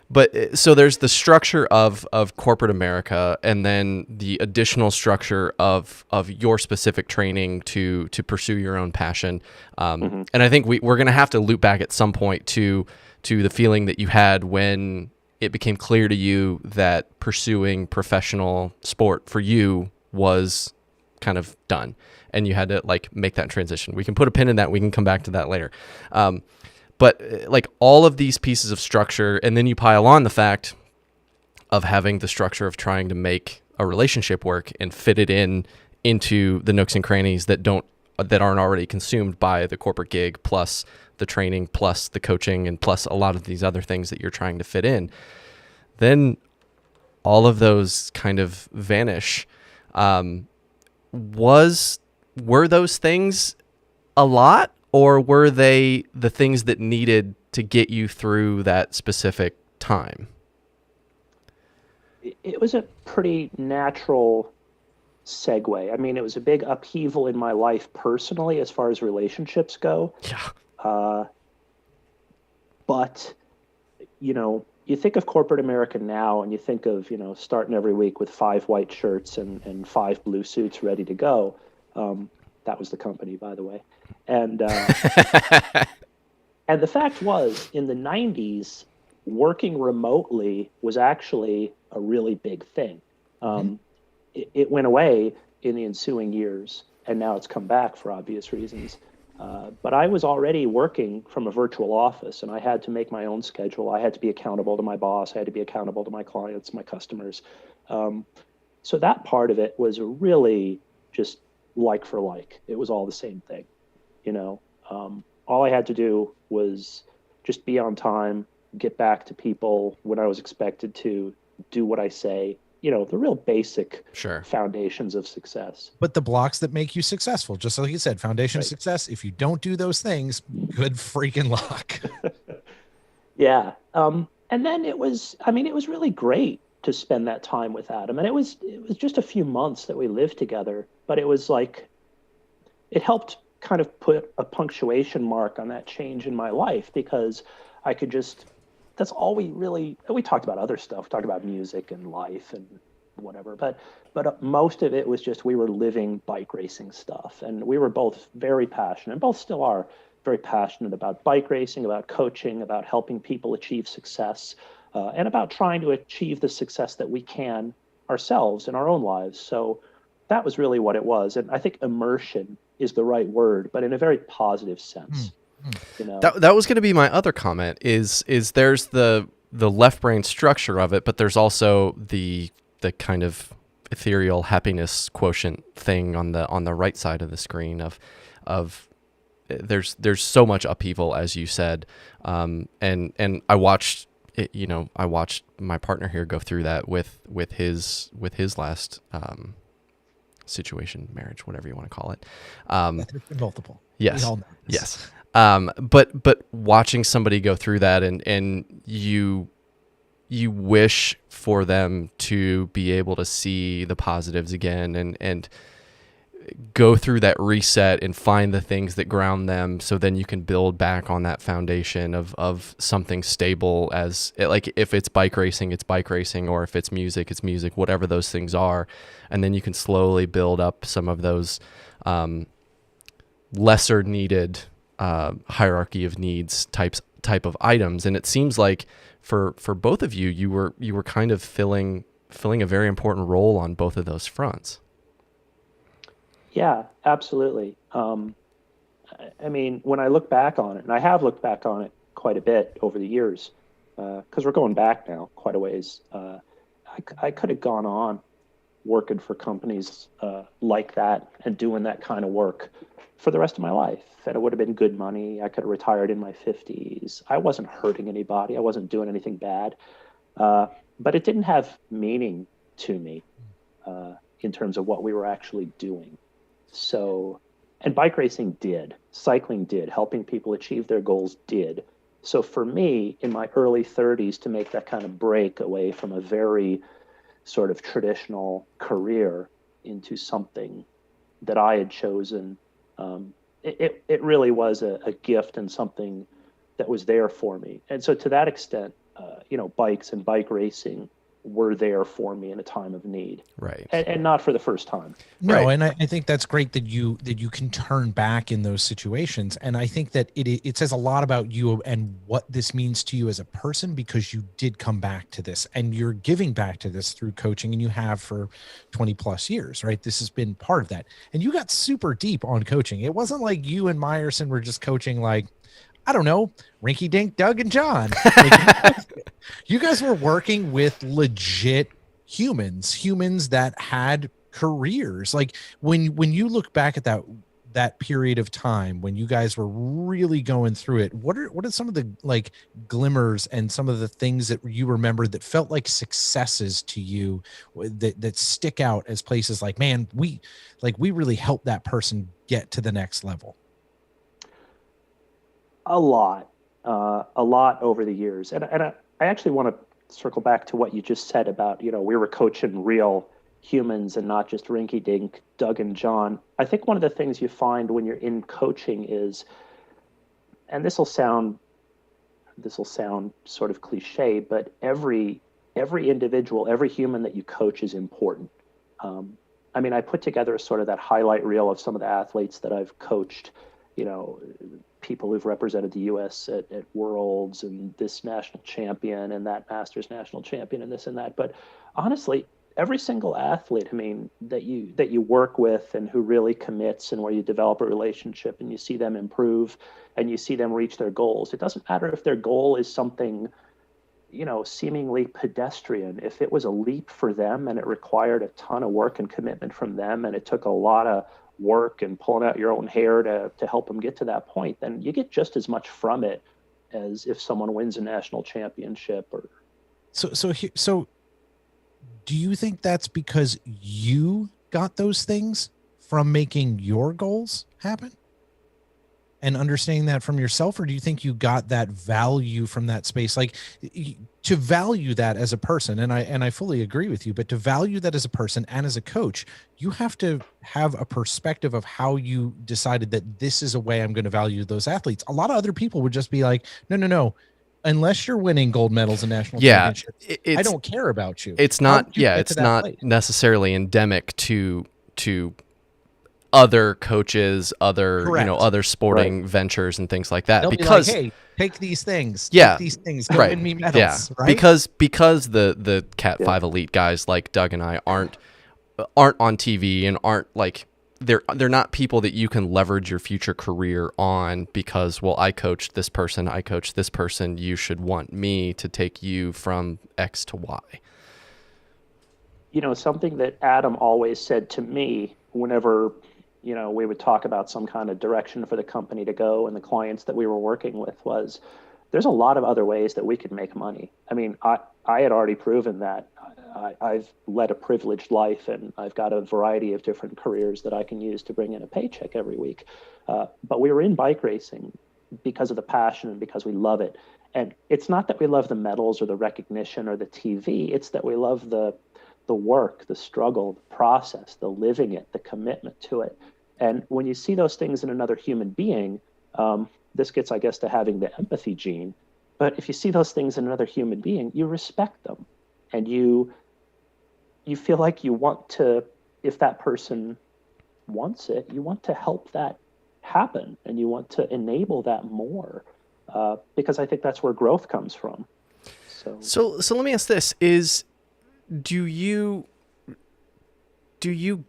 But so there's the structure of corporate America, and then the additional structure of your specific training to pursue your own passion. And I think we're going to have to loop back at some point to the feeling that you had when it became clear to you that pursuing professional sport for you was kind of done, and you had to like make that transition. We can put a pin in that. We can come back to that later. But like all of these pieces of structure, and then you pile on the fact of having the structure of trying to make a relationship work and fit it into the nooks and crannies that aren't already consumed by the corporate gig, plus the training, plus the coaching, and plus a lot of these other things that you're trying to fit in. Then all of those kind of vanish. Were those things a lot? Or were they the things that needed to get you through that specific time? It was a pretty natural segue. I mean, it was a big upheaval in my life personally as far as relationships go. Yeah. But, you think of corporate America now, and you think of, starting every week with 5 white shirts and 5 blue suits ready to go. That was the company, by the way. And and the fact was, in the 90s, working remotely was actually a really big thing. It went away in the ensuing years, and now it's come back for obvious reasons. But I was already working from a virtual office, and I had to make my own schedule. I had to be accountable to my boss. I had to be accountable to my clients, my customers. So that part of it was really just like for like. It was all the same thing. All I had to do was just be on time, get back to people when I was expected to, do what I say, the real basic foundations of success. But the blocks that make you successful, just like you said, foundation of success. If you don't do those things, good freaking luck. Yeah. And then it was really great to spend that time with Adam. And it was just a few months that we lived together, but it was like, it helped kind of put a punctuation mark on that change in my life, because I could that's all we talked about other stuff. We talked about music and life and whatever, but most of it was just, we were living bike racing stuff, and we were both very passionate, both still are very passionate about bike racing, about coaching, about helping people achieve success, and about trying to achieve the success that we can ourselves in our own lives. So that was really what it was. And I think immersion is the right word, but in a very positive sense. That was going to be my other comment is there's the left brain structure of it, but there's also the kind of ethereal happiness quotient thing on the right side of the screen of there's so much upheaval, as you said, and I watched it, I watched my partner here go through that with his last situation, marriage, whatever you want to call it. There's been multiple. Yes. We all know this. Yes. But watching somebody go through that and you wish for them to be able to see the positives again and go through that reset and find the things that ground them, so then you can build back on that foundation of something stable, as like if it's bike racing, it's bike racing, or if it's music, whatever those things are. And then you can slowly build up some of those lesser needed hierarchy of needs type of items. And it seems like for both of you, you were kind of filling a very important role on both of those fronts. Yeah, absolutely. I mean, when I look back on it, and I have looked back on it quite a bit over the years, because we're going back now quite a ways, I could have gone on working for companies like that and doing that kind of work for the rest of my life. And it would have been good money. I could have retired in my 50s. I wasn't hurting anybody. I wasn't doing anything bad. But it didn't have meaning to me in terms of what we were actually doing. So, and bike racing did, cycling did, helping people achieve their goals did. So for me, in my early 30s, to make that kind of break away from a very sort of traditional career into something that I had chosen, it really was a gift and something that was there for me. And so to that extent, bikes and bike racing were there for me in a time of need, right? And not for the first time. No, right. And I think that's great that you can turn back in those situations. And I think that it says a lot about you and what this means to you as a person, because you did come back to this and you're giving back to this through coaching, and you have for 20 plus years, right? This has been part of that. And you got super deep on coaching. It wasn't like you and Meyerson were just coaching like, I don't know, Rinky Dink, Doug, and John. Like, you guys were working with legit humans that had careers. Like when you look back at that period of time when you guys were really going through it, what are some of the like glimmers and some of the things that you remember that felt like successes to you that stick out as places like, man, we really helped that person get to the next level? A lot over the years. And I actually want to circle back to what you just said about, we were coaching real humans and not just rinky dink Doug and John. I think one of the things you find when you're in coaching is, and this will sound sort of cliche, but every individual, every human that you coach is important. I mean, I put together sort of that highlight reel of some of the athletes that I've coached, people who've represented the U.S. at Worlds, and this national champion and that Masters national champion and this and that. But honestly, every single athlete, I mean, that you work with and who really commits, and where you develop a relationship and you see them improve and you see them reach their goals. It doesn't matter if their goal is something, seemingly pedestrian. If it was a leap for them and it required a ton of work and commitment from them, and it took a lot of work and pulling out your own hair to help them get to that point, then you get just as much from it as if someone wins a national championship. Or so do you think that's because you got those things from making your goals happen and understanding that from yourself? Or do you think you got that value from that space? Like, to value that as a person, and I fully agree with you, but to value that as a person and as a coach, you have to have a perspective of how you decided that this is a way I'm going to value those athletes. A lot of other people would just be like, no, unless you're winning gold medals and national championships, I don't care about you. It's not necessarily endemic to other coaches, Correct. other sporting ventures and things like that. They'll Because be like, hey, take these things. Yeah. Take these things. Go Right. win me medals. Right. Because the Cat 5 elite guys like Doug and I aren't on TV and aren't like they're not people that you can leverage your future career on because, well, I coached this person, you should want me to take you from X to Y. You know, something that Adam always said to me whenever, we would talk about some kind of direction for the company to go and the clients that we were working with was, there's a lot of other ways that we could make money. I mean, I had already proven that I've led a privileged life and I've got a variety of different careers that I can use to bring in a paycheck every week. But we were in bike racing because of the passion and because we love it. And it's not that we love the medals or the recognition or the TV. It's that we love the work, the struggle, the process, the living it, the commitment to it. And when you see those things in another human being, this gets, I guess, to having the empathy gene. But if you see those things in another human being, you respect them. And you feel like you want to, if that person wants it, you want to help that happen. And you want to enable that more. Because I think that's where growth comes from. So let me ask this, do you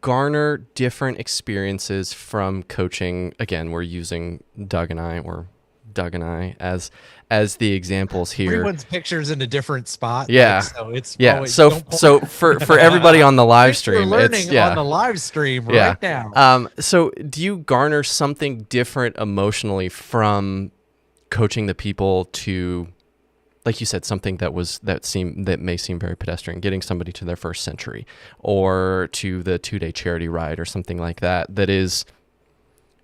garner different experiences from coaching? Again, we're using Doug and I as the examples here. Everyone's picture's in a different spot. Yeah. So it's always, so for everybody on the live stream, we're learning on the live stream right now. So do you garner something different emotionally from coaching the people to, like you said, something that may seem very pedestrian, getting somebody to their first century or to the 2-day charity ride or something like that, that is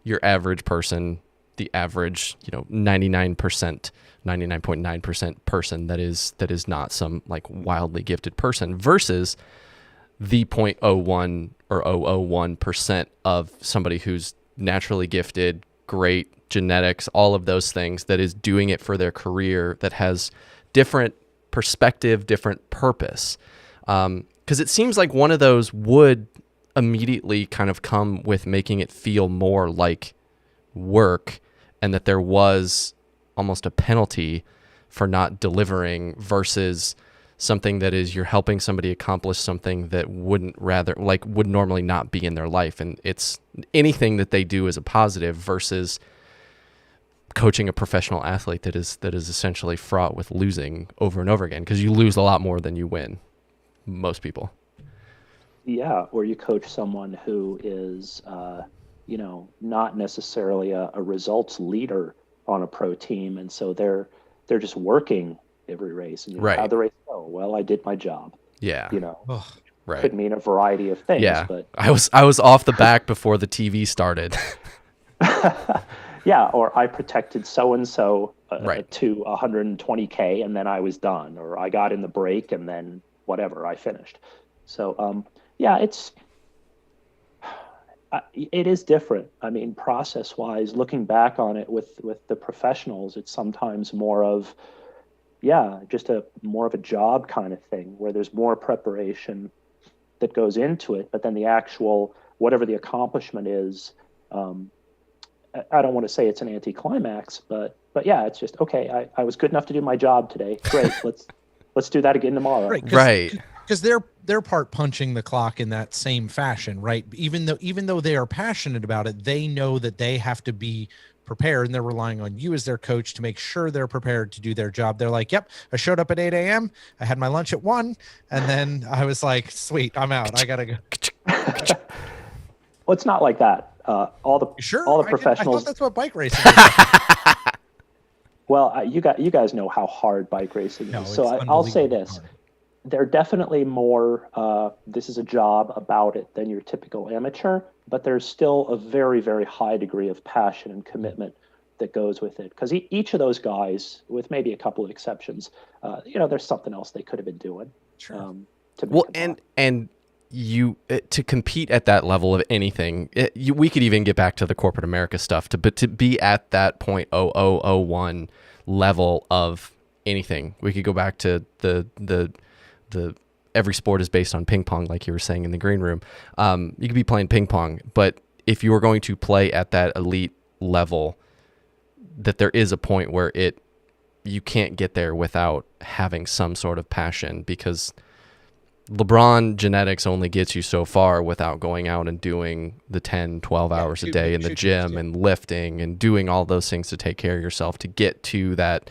your average person, the average, 99.9% person that is not some like wildly gifted person versus the 0.01 or 001% of somebody who's naturally gifted, great genetics, all of those things, that is doing it for their career, that has different perspective, different purpose. Because it seems like one of those would immediately kind of come with making it feel more like work, and that there was almost a penalty for not delivering versus something that is you're helping somebody accomplish something that would normally not be in their life. And it's anything that they do is a positive versus coaching a professional athlete that is essentially fraught with losing over and over again, because you lose a lot more than you win, most people. Yeah, or you coach someone who is, not necessarily a results leader on a pro team, and so they're just working every race. And right. How'd the race go? Well, I did my job. Yeah. Right. Could mean a variety of things. Yeah. But I was off the back before the TV started. Yeah, or I protected so-and-so right. to 120K and then I was done, or I got in the break and then whatever, I finished. So, it is different. I mean, process-wise, looking back on it with the professionals, it's sometimes more of, just more of a job kind of thing where there's more preparation that goes into it, but then the actual, whatever the accomplishment is, I don't want to say it's an anticlimax, but yeah, it's just, okay, I was good enough to do my job today. Great. Let's do that again tomorrow. Right. Because they're part punching the clock in that same fashion, right? Even though they are passionate about it, they know that they have to be prepared, and they're relying on you as their coach to make sure they're prepared to do their job. They're like, yep, I showed up at 8 a.m. I had my lunch at 1, and then I was like, sweet, I'm out. I gotta go. Well, it's not like that. All the professionals. I thought that's what bike racing is. Well, you guys know how hard bike racing is. So I'll say this. Hard. They're definitely more, this is a job about it than your typical amateur, but there's still a very, very high degree of passion and commitment that goes with it. Because each of those guys, with maybe a couple of exceptions, there's something else they could have been doing. Sure. And you to compete at that level of anything, we could even get back to the corporate America stuff, but to be at that 0.0001 level of anything, we could go back to the every sport is based on ping pong, like you were saying in the green room. You could be playing ping pong, but if you are going to play at that elite level, that there is a point where you can't get there without having some sort of passion, because LeBron genetics only gets you so far without going out and doing the 10, 12 hours a day in the gym and lifting and doing all those things to take care of yourself to get to that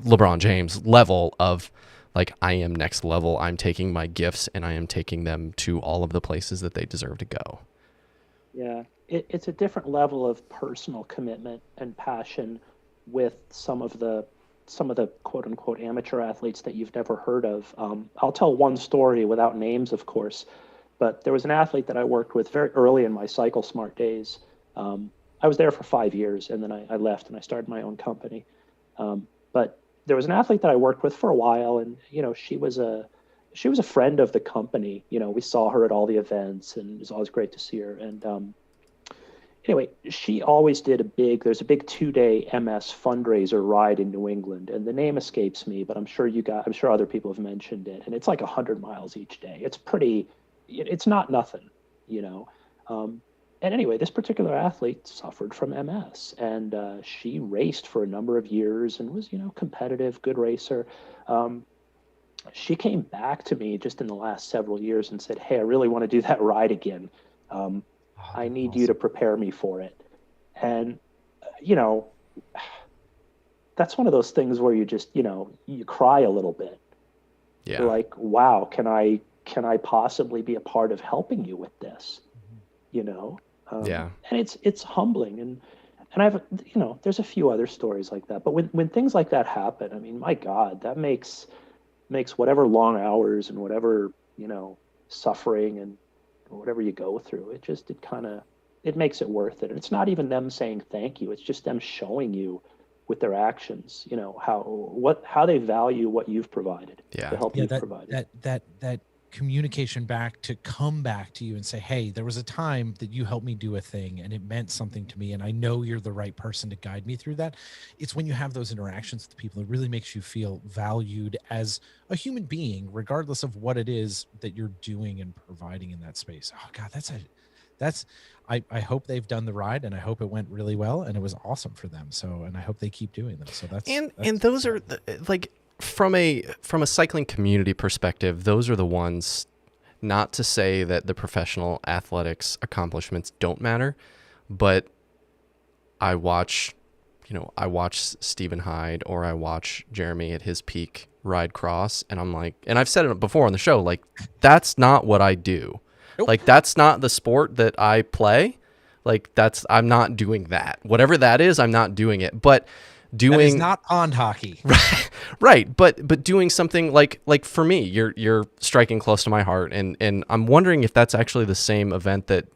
LeBron James level of like, I am next level. I'm taking my gifts and I am taking them to all of the places that they deserve to go. Yeah, it's a different level of personal commitment and passion with some of the quote unquote amateur athletes that you've never heard of. I'll tell one story without names, of course, but there was an athlete that I worked with very early in my Cycle Smart days. I was there for 5 years, and then I left and I started my own company. But there was an athlete that I worked with for a while, and she was a friend of the company. We saw her at all the events, and it was always great to see her. And anyway, she always did there's a big 2-day MS fundraiser ride in New England, and the name escapes me, but I'm sure other people have mentioned it. And it's like 100 miles each day. It's not nothing, and anyway, this particular athlete suffered from MS, and she raced for a number of years and was, competitive, good racer. She came back to me just in the last several years and said, "Hey, I really want to do that ride again. I need you to prepare me for it." And, that's one of those things where you just, you cry a little bit. Yeah. You're like, wow, can I possibly be a part of helping you with this? Yeah. And it's humbling. And I've, there's a few other stories like that. But when things like that happen, I mean, my God, that makes whatever long hours and whatever, suffering and whatever you go through, it makes it worth it. And it's not even them saying thank you. It's just them showing you with their actions, how they value what you've provided, the help you've provided. That communication back to come back to you and say, "Hey, there was a time that you helped me do a thing and it meant something to me, and I know you're the right person to guide me through that." It's when you have those interactions with people, it really makes you feel valued as a human being, regardless of what it is that you're doing and providing in that space. Oh God, I hope they've done the ride, and I hope it went really well and it was awesome for them. So, and I hope they keep doing them. So and those are like, from a cycling community perspective, those are the ones, not to say that the professional athletics accomplishments don't matter, but I watch Stephen Hyde, or I watch Jeremy at his peak ride cross, and I'm like, and I've said it before on the show, like, that's not what I do. Nope. Like, that's not the sport that I play. Like, I'm not doing that. Whatever that is, I'm not doing it. But doing, that is not pond hockey. Right. But doing something like for me, you're striking close to my heart, and I'm wondering if that's actually the same event that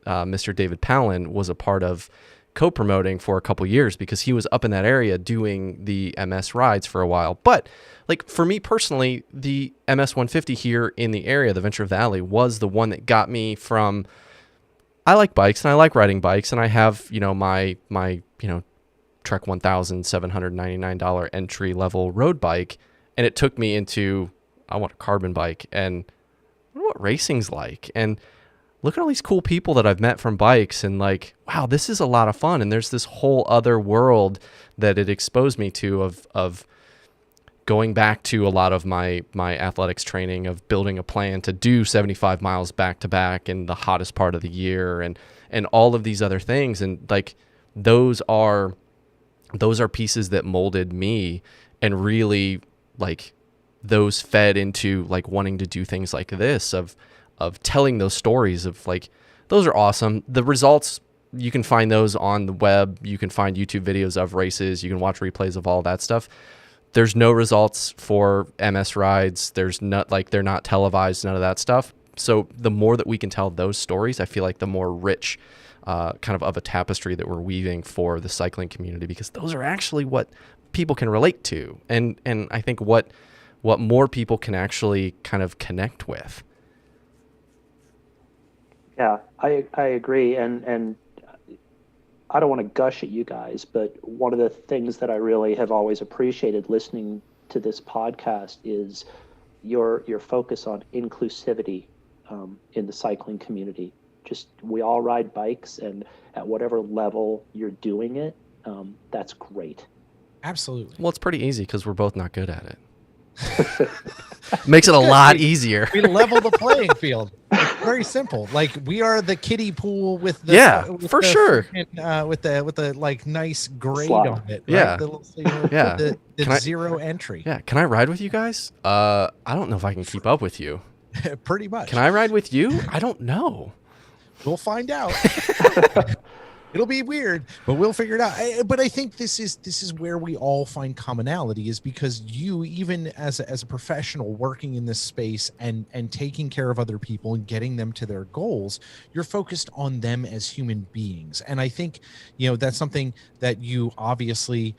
Mr. David Palin was a part of, co-promoting for a couple years, because he was up in that area doing the MS rides for a while. But like, for me personally, the MS 150 here in the area, the Ventura Valley, was the one that got me from, I like bikes and I like riding bikes, and I have, my Trek $1,799 entry level road bike, and it took me into, I want a carbon bike, and I wonder what racing's like, and look at all these cool people that I've met from bikes, and like, wow, this is a lot of fun. And there's this whole other world that it exposed me to of going back to a lot of my athletics training, of building a plan to do 75 miles back to back in the hottest part of the year, and all of these other things. And like, those are pieces that molded me, and really, like, those fed into like wanting to do things like this, of telling those stories of like, those are awesome. The results, you can find those on the web. You can find YouTube videos of races. You can watch replays of all that stuff. There's no results for MS rides. There's not, like, they're not televised, none of that stuff. So the more that we can tell those stories, I feel like the more rich kind of a tapestry that we're weaving for the cycling community, because those are actually what people can relate to. And I think what more people can actually kind of connect with. Yeah, I agree, and I don't want to gush at you guys, but one of the things that I really have always appreciated listening to this podcast is your focus on inclusivity in the cycling community. we all ride bikes, and at whatever level you're doing it, that's great. Absolutely. Well, it's pretty easy because we're both not good at it. Makes it a lot easier. We level the playing field. It's very simple. Like, we are the kiddie pool with the for sure. with the like nice grade Slide. on it. Right? Yeah. The zero entry. Yeah, can I ride with you guys? I don't know if I can keep up with you. Pretty much. Can I ride with you? I don't know. We'll find out. It'll be weird, but we'll figure it out. But I think this is where we all find commonality, is because you, even as a professional working in this space and taking care of other people and getting them to their goals, you're focused on them as human beings. And I think, that's something that you obviously,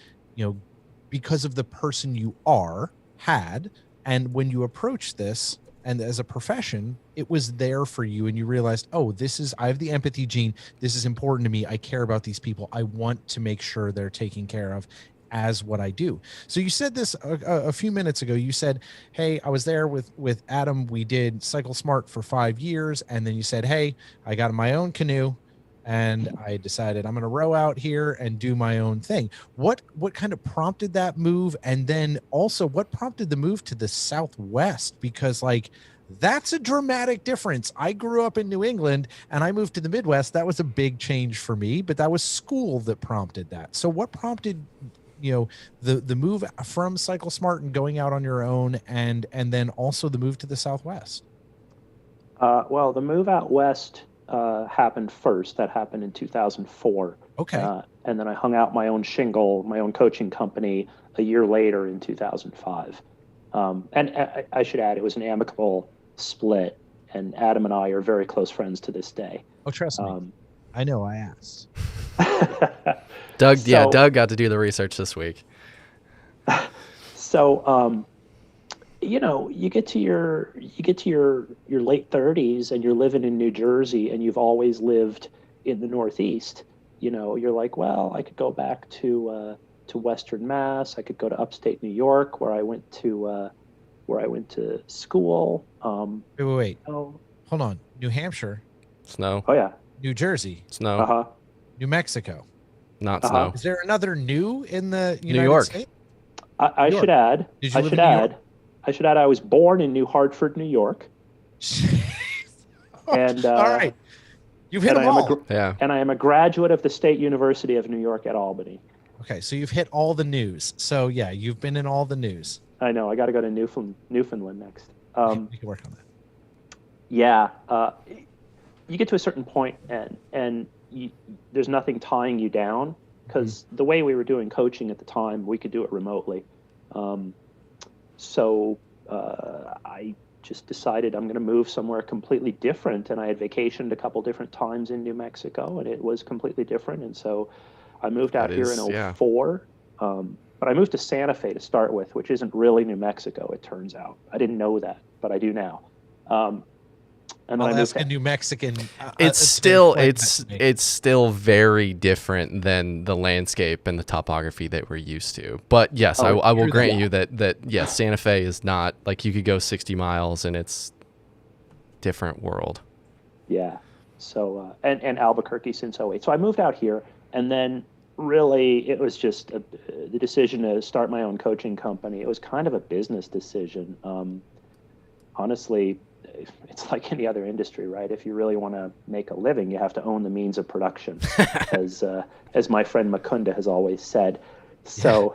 because of the person you are, had. And when you approach this, and as a profession, it was there for you, and you realized, oh, I have the empathy gene. This is important to me. I care about these people. I want to make sure they're taken care of as what I do. So you said this a few minutes ago. You said, hey, I was there with Adam. We did Cycle Smart for 5 years. And then you said, hey, I got my own canoe, and I decided I'm going to row out here and do my own thing. What kind of prompted that move? And then also, what prompted the move to the Southwest? Because, like, that's a dramatic difference. I grew up in New England and I moved to the Midwest. That was a big change for me, but that was school that prompted that. So what prompted, the move from Cycle Smart and going out on your own, and then also the move to the Southwest? Well, the move out west happened first. That happened in 2004. Okay. And then I hung out my own shingle, my own coaching company, a year later in 2005. And I should add, it was an amicable split, and Adam and I are very close friends to this day. Oh, trust me. I know, I asked. Doug got to do the research this week. So, you get to your late 30s and you're living in New Jersey, and you've always lived in the Northeast. You're like, well, I could go back to Western Mass. I could go to upstate New York, where I went to school. Wait. Oh, hold on. New Hampshire. Snow. Oh yeah. New Jersey. Snow. New Mexico. Not snow. Is there another new in the United New York States? I should add. Did you live in New York? I should add. I was born in New Hartford, New York. And all right, you've hit them all. Yeah. And I am a graduate of the State University of New York at Albany. Okay, so you've hit all the news. So yeah, you've been in all the news. I know. I got to go to Newfoundland next. We can work on that. Yeah. You get to a certain point, and there's nothing tying you down, because the way we were doing coaching at the time, we could do it remotely. So I just decided I'm going to move somewhere completely different, and I had vacationed a couple different times in New Mexico, and it was completely different. And so I moved out here in 2004. But I moved to Santa Fe to start with, which isn't really New Mexico, it turns out. I didn't know that, but I do now. And then I moved to New Mexican. It's still very different than the landscape and the topography that we're used to. But yes, I will grant you that yes, Santa Fe is not like you could go 60 miles and it's different world. Yeah. So and Albuquerque since 2008. So I moved out here, and then really it was just the decision to start my own coaching company. It was kind of a business decision. Honestly, it's like any other industry, right? If you really want to make a living, you have to own the means of production, as my friend Makunda has always said. So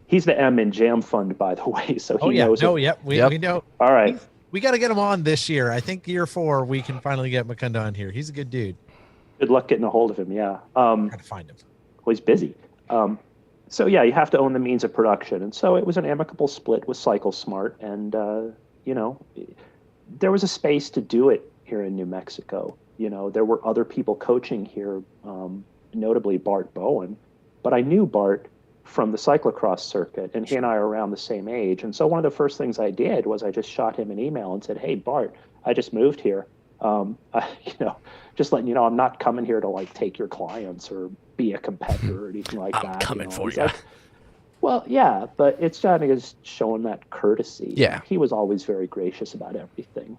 he's the M in Jam Fund, by the way. So he knows. We know. All right. We got to get him on this year. I think year 4 we can finally get Makunda on here. He's a good dude. Good luck getting a hold of him. Yeah. Gotta find him. Well, he's busy. So yeah, you have to own the means of production, and so it was an amicable split with Cycle Smart, and there was a space to do it here in New Mexico. There were other people coaching here, notably Bart Bowen, but I knew Bart from the cyclocross circuit, and he and I are around the same age. And so one of the first things I did was I just shot him an email and said, "Hey, Bart, I just moved here. Just letting you know, I'm not coming here to like take your clients or be a competitor or anything like that. I'm coming for you." Like, well, yeah, but it's kind of just showing that courtesy. Yeah. He was always very gracious about everything,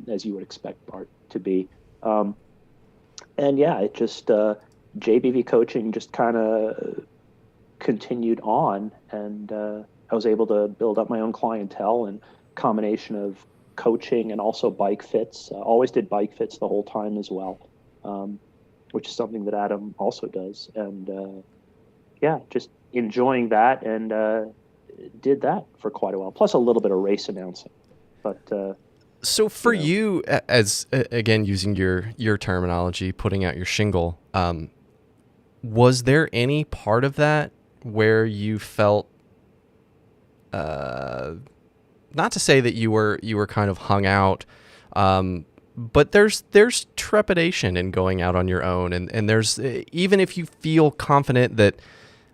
as you would expect, Bart. to be. And yeah, it just JBV coaching just kind of continued on, and I was able to build up my own clientele and combination of coaching and also bike fits. Always did bike fits the whole time as well, which is something that Adam also does. And yeah, just enjoying that, and did that for quite a while. Plus a little bit of race announcing, but. So for you, as again using your terminology, putting out your shingle, was there any part of that where you felt, not to say that you were kind of hung out, but there's trepidation in going out on your own, and there's, even if you feel confident that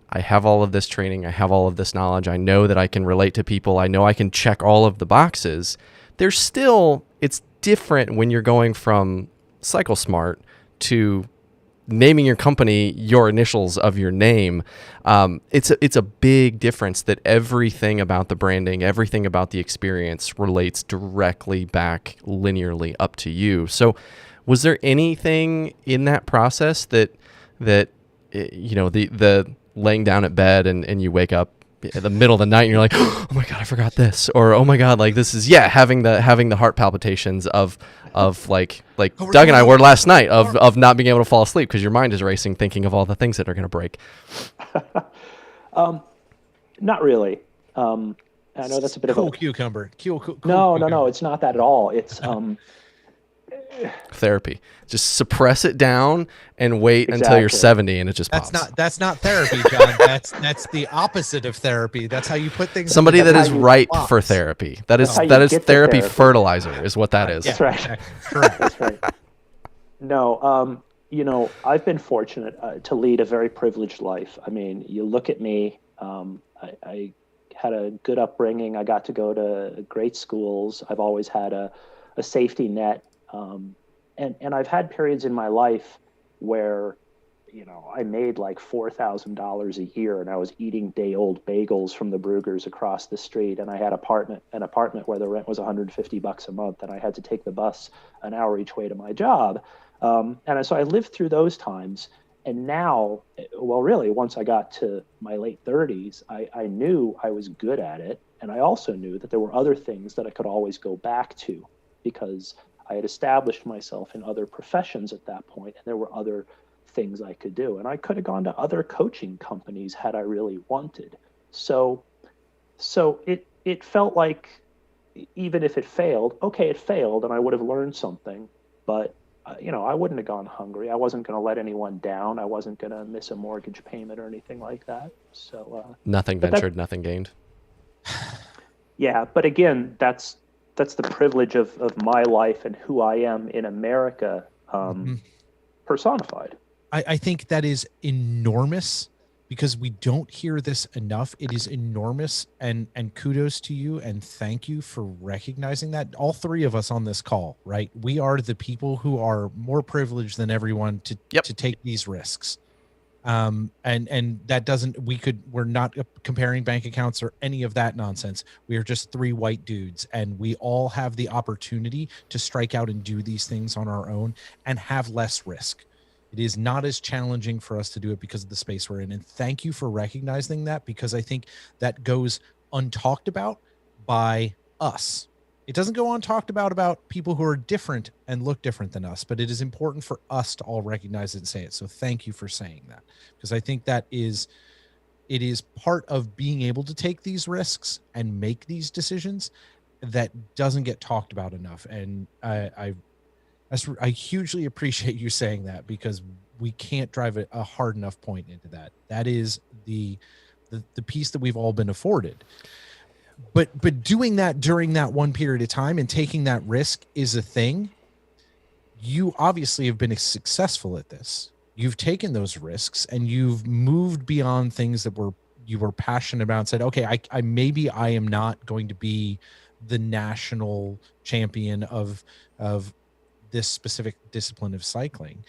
I have all of this training, I have all of this knowledge, I know that I can relate to people, I know I can check all of the boxes, there's still, it's different when you're going from Cycle Smart to naming your company your initials of your name. It's a big difference that everything about the branding, everything about the experience relates directly back linearly up to you. So was there anything in that process that the laying down at bed and you wake up in the middle of the night and you're like, oh my God, I forgot this, or oh my God, like this is, having the heart palpitations of like Doug and I were last night of not being able to fall asleep because your mind is racing thinking of all the things that are going to break. Not really. I know that's a bit cool of a cucumber. Cool No, it's not that at all. It's therapy. Just suppress it down and wait until you're Exactly. 70 and it just pops. That's not therapy, John. That's the opposite of therapy. That's how you put things. Somebody that is how you ripe box. for therapy. That is That's how you therapy get to therapy. fertilizer is what that is. That's right. Exactly. Correct. That's right. No, I've been fortunate to lead a very privileged life. I mean, you look at me. I had a good upbringing. I got to go to great schools. I've always had a safety net. And I've had periods in my life where, I made like $4,000 a year and I was eating day-old bagels from the Brugger's across the street. And I had an apartment where the rent was $150 a month and I had to take the bus an hour each way to my job. And so I lived through those times. And now, well, really, once I got to my late 30s, I knew I was good at it. And I also knew that there were other things that I could always go back to because I had established myself in other professions at that point, and there were other things I could do. And I could have gone to other coaching companies had I really wanted. So it felt like even if it failed, okay, it failed, and I would have learned something. But I wouldn't have gone hungry. I wasn't going to let anyone down. I wasn't going to miss a mortgage payment or anything like that. So nothing ventured, nothing gained. Yeah, but again, that's the privilege of my life and who I am in America, personified. I think that is enormous because we don't hear this enough. It is enormous, and kudos to you and thank you for recognizing that. All three of us on this call, right? We are the people who are more privileged than everyone to take these risks. And that doesn't, we're not comparing bank accounts or any of that nonsense. We are just three white dudes, and we all have the opportunity to strike out and do these things on our own and have less risk. It is not as challenging for us to do it because of the space we're in. And thank you for recognizing that, because I think that goes untalked about by us. It doesn't go untalked about people who are different and look different than us, but it is important for us to all recognize it and say it. So thank you for saying that, because I think it is part of being able to take these risks and make these decisions that doesn't get talked about enough. And I hugely appreciate you saying that, because we can't drive a hard enough point into that. That is the piece that we've all been afforded. But doing that during that one period of time and taking that risk is a thing. You obviously have been successful at this. You've taken those risks and you've moved beyond things that you were passionate about and said, okay, I maybe I am not going to be the national champion of this specific discipline of cycling,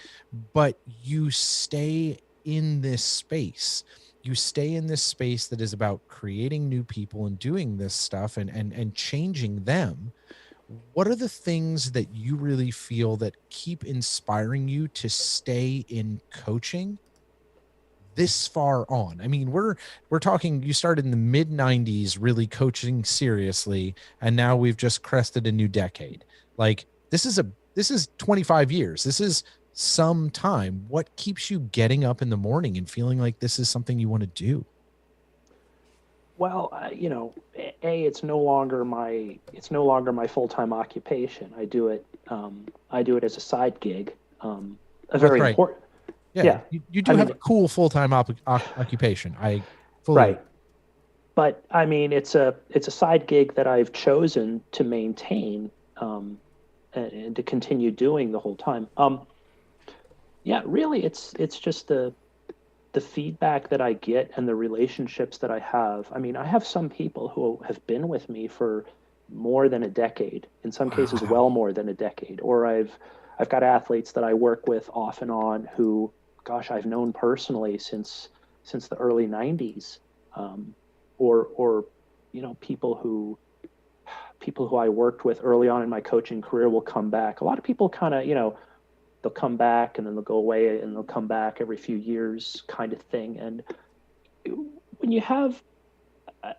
but you stay in this space. You stay in this space that is about creating new people and doing this stuff and changing them what are the things that you really feel that keep inspiring you to stay in coaching this far on? I mean, we're talking, you started in the mid 90s really coaching seriously, and now we've just crested a new decade. Like this is 25 years. This is some time. What keeps you getting up in the morning and feeling like this is something you want to do? Well, it's no longer my full-time occupation. I do it as a side gig. A That's very right. important. Yeah, Yeah, you do I have mean, a cool full-time occupation. I fully right. But I mean, it's a side gig that I've chosen to maintain, and to continue doing the whole time. Yeah, really, it's just the feedback that I get and the relationships that I have. I mean, I have some people who have been with me for more than a decade, in some cases, wow. well more than a decade. Or I've got athletes that I work with off and on who, gosh, I've known personally since the early '90s, or people who I worked with early on in my coaching career will come back. A lot of people kind of, they'll come back and then they'll go away and they'll come back every few years kind of thing. And when you have a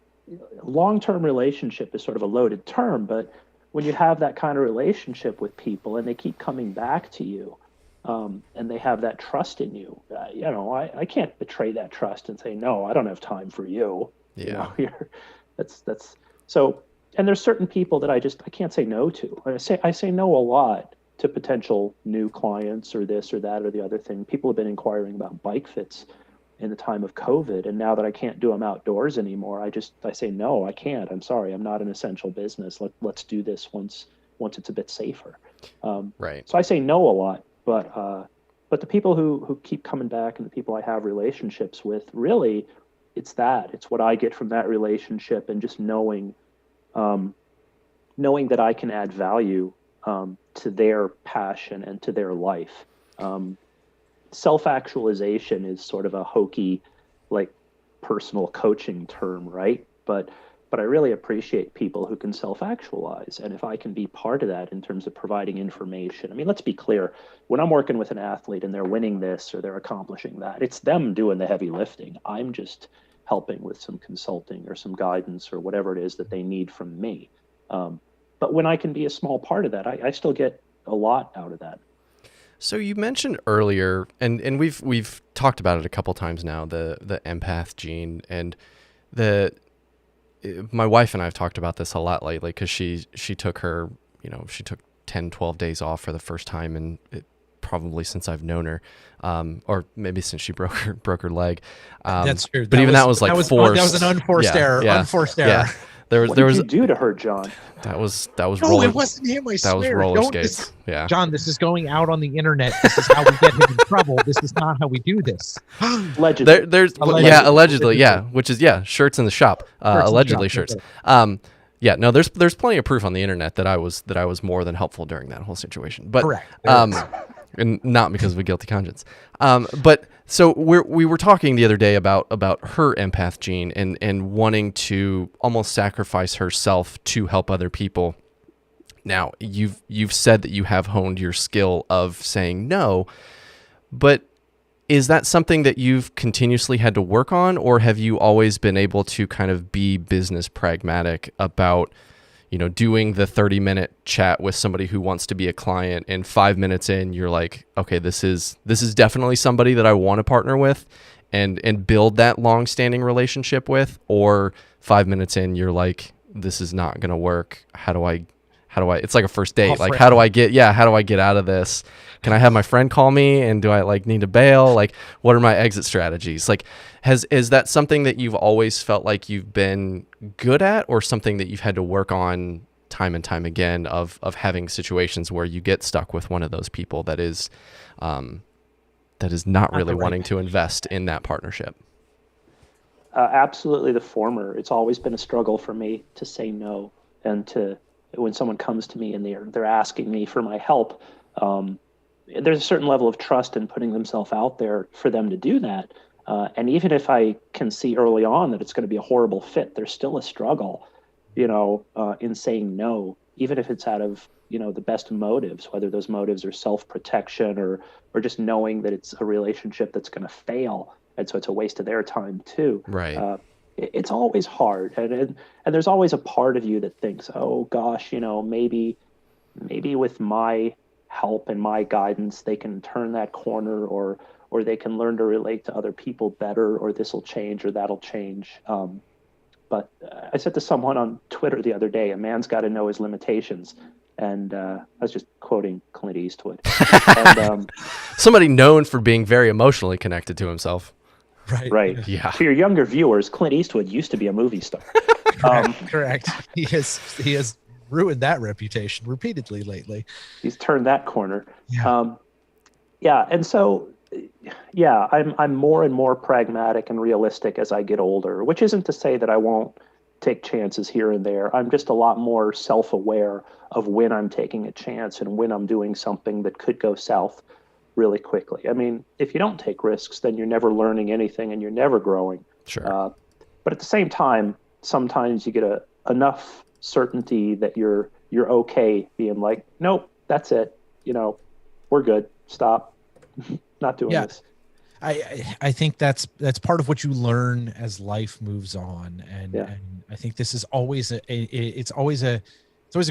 long-term relationship is sort of a loaded term, but when you have that kind of relationship with people and they keep coming back to you, and they have that trust in you, I can't betray that trust and say, no, I don't have time for you. Yeah. That's so, and there's certain people that I can't say no to. I say no a lot to potential new clients or this or that or the other thing. People have been inquiring about bike fits in the time of COVID, and now that I can't do them outdoors anymore, I say no, I can't. I'm sorry, I'm not an essential business. Let's do this once it's a bit safer. Right. So I say no a lot, but the people who keep coming back and the people I have relationships with, really, it's what I get from that relationship, and just knowing that I can add value to their passion and to their life. Self-actualization is sort of a hokey, like, personal coaching term, right? But I really appreciate people who can self-actualize, and if I can be part of that in terms of providing information. I mean, let's be clear: when I'm working with an athlete and they're winning this or they're accomplishing that, it's them doing the heavy lifting. I'm just helping with some consulting or some guidance or whatever it is that they need from me. But when I can be a small part of that, I still get a lot out of that. So you mentioned earlier, and we've talked about it a couple times now, the empath gene, and my wife and I have talked about this a lot lately, because she took 10, 12 days off for the first time, and probably since I've known her, or maybe since she broke her leg. That's true. But that was like forced. That was an unforced error. Yeah, unforced error. Yeah. What did you do to her, John? That was No, roller. it wasn't him. I That was swear. roller Don't- skates. Yeah. John, this is going out on the internet. This is how we get him in trouble. This is not how we do this. Allegedly. There's Allegedly. yeah, allegedly, yeah, which is shirts in the shop, allegedly shirts. Yeah, no, there's plenty of proof on the internet that I was more than helpful during that whole situation. But Correct. and not because of a guilty conscience. But so we were talking the other day about her empath gene and wanting to almost sacrifice herself to help other people. Now, you've said that you have honed your skill of saying no, but is that something that you've continuously had to work on, or have you always been able to kind of be business pragmatic about, doing the 30-minute chat with somebody who wants to be a client, and 5 minutes in, you're like, okay, this is definitely somebody that I want to partner with and build that long-standing relationship with, or 5 minutes in, you're like, this is not going to work. How do I, it's like a first date. Like, how do I get out of this? Can I have my friend call me, and do I need to bail? Like, what are my exit strategies? Like, is that something that you've always felt like you've been good at, or something that you've had to work on time and time again of having situations where you get stuck with one of those people that is not really wanting to invest in that partnership? Absolutely the former. It's always been a struggle for me to say no, and when someone comes to me and they're asking me for my help, there's a certain level of trust in putting themselves out there for them to do that. And even if I can see early on that it's going to be a horrible fit, there's still a struggle, in saying no. even if it's out of, the best motives, whether those motives are self-protection or just knowing that it's a relationship that's going to fail. And so it's a waste of their time too. Right. It's always hard. And there's always a part of you that thinks, oh gosh, maybe with my help and my guidance, they can turn that corner, or they can learn to relate to other people better, or this will change or that'll change. But I said to someone on Twitter the other day, a man's got to know his limitations. And I was just quoting Clint Eastwood. And, somebody known for being very emotionally connected to himself. Right. Yeah. For your younger viewers, Clint Eastwood used to be a movie star. Correct. He has ruined that reputation repeatedly lately. He's turned that corner. Yeah. And so, I'm more and more pragmatic and realistic as I get older, which isn't to say that I won't take chances here and there. I'm just a lot more self-aware of when I'm taking a chance and when I'm doing something that could go south really quickly. I mean, if you don't take risks, then you're never learning anything and you're never growing. Sure. But at the same time, sometimes you get enough certainty that you're okay being like, nope, that's it. We're good. Stop. Not doing this. I think that's part of what you learn as life moves on, and I think this is always it's always a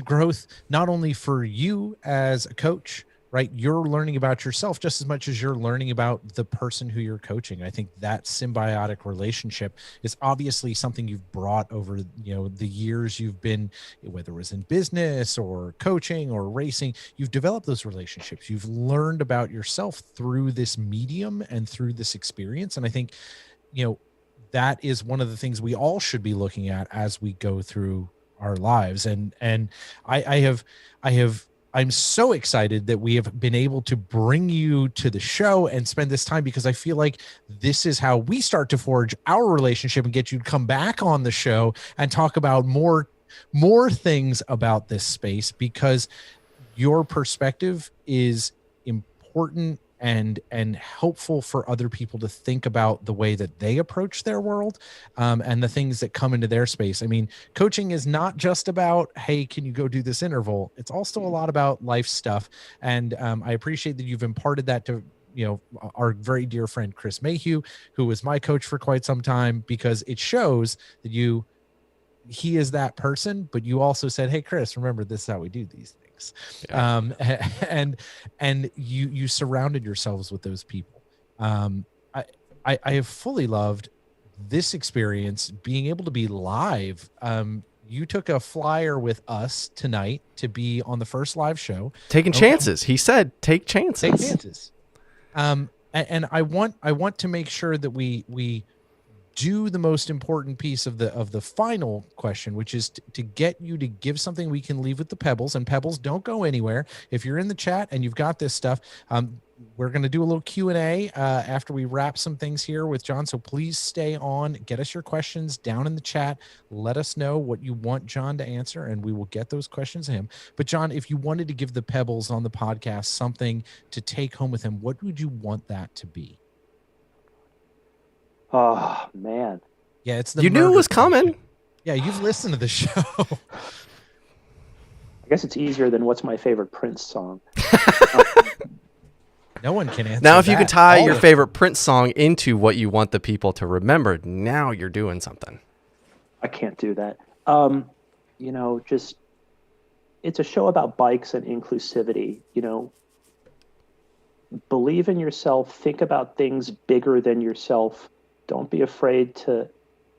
growth, not only for you as a coach, right? You're learning about yourself just as much as you're learning about the person who you're coaching. I think that symbiotic relationship is obviously something you've brought over, the years you've been, whether it was in business or coaching or racing, you've developed those relationships. You've learned about yourself through this medium and through this experience. And I think, that is one of the things we all should be looking at as we go through our lives. And I'm so excited that we have been able to bring you to the show and spend this time, because I feel like this is how we start to forge our relationship and get you to come back on the show and talk about more things about this space, because your perspective is important and helpful for other people to think about the way that they approach their world, and the things that come into their space. I mean, coaching is not just about, hey, can you go do this interval? It's also a lot about life stuff. And I appreciate that you've imparted that to, our very dear friend, Chris Mayhew, who was my coach for quite some time, because it shows that he is that person, but you also said, hey, Chris, remember, this is how we do these things. Yeah. And you surrounded yourselves with those people. I have fully loved this experience, being able to be live. You took a flyer with us tonight to be on the first live show. Taking chances. He said, take chances. Take chances. And I want to make sure that we do the most important piece of the final question, which is to get you to give something we can leave with the Pebbles. And Pebbles, don't go anywhere. If you're in the chat and you've got this stuff, we're going to do a little Q&A after we wrap some things here with John. So please stay on, get us your questions down in the chat. Let us know what you want John to answer, and we will get those questions to him. But John, if you wanted to give the Pebbles on the podcast something to take home with him, what would you want that to be? Oh, man. Yeah, it's the You knew it was question. coming. Yeah, you've listened to the show. I guess it's easier than what's my favorite Prince song. No one can answer Now, if you that. can tie All your of favorite Prince song into what you want the people to remember, now you're doing something. I can't do that. Just, it's a show about bikes and inclusivity. Believe in yourself. Think about things bigger than yourself. Don't be afraid to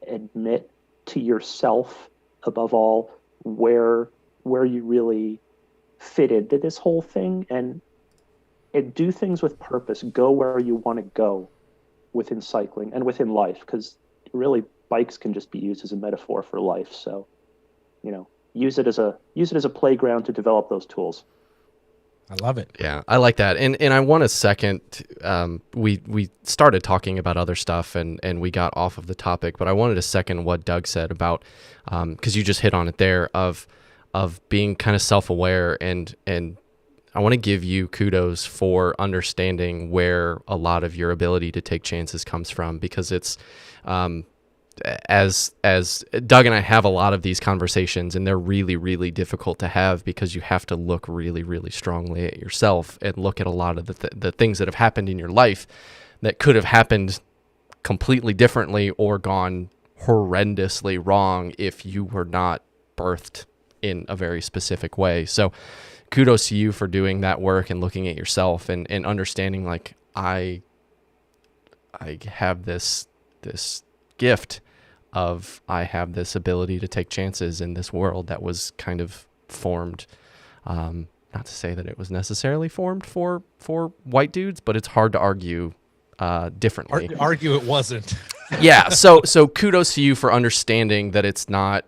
admit to yourself, above all, where you really fit into this whole thing, and do things with purpose. Go where you want to go within cycling and within life, because really bikes can just be used as a metaphor for life. So, use it as a playground to develop those tools. I love it. Yeah, I like that. And I want a second, we started talking about other stuff and we got off of the topic, but I wanted to second what Doug said about, because you just hit on it there, of being kind of self-aware, and I want to give you kudos for understanding where a lot of your ability to take chances comes from, because it's, as Doug and I have a lot of these conversations, and they're really, really difficult to have because you have to look really, really strongly at yourself and look at a lot of the things that have happened in your life that could have happened completely differently or gone horrendously wrong if you were not birthed in a very specific way. So kudos to you for doing that work and looking at yourself and understanding, like, I have this gift of, I have this ability to take chances in this world that was kind of formed, not to say that it was necessarily formed for white dudes, but it's hard to argue differently. Argue it wasn't. Yeah. So kudos to you for understanding that it's not,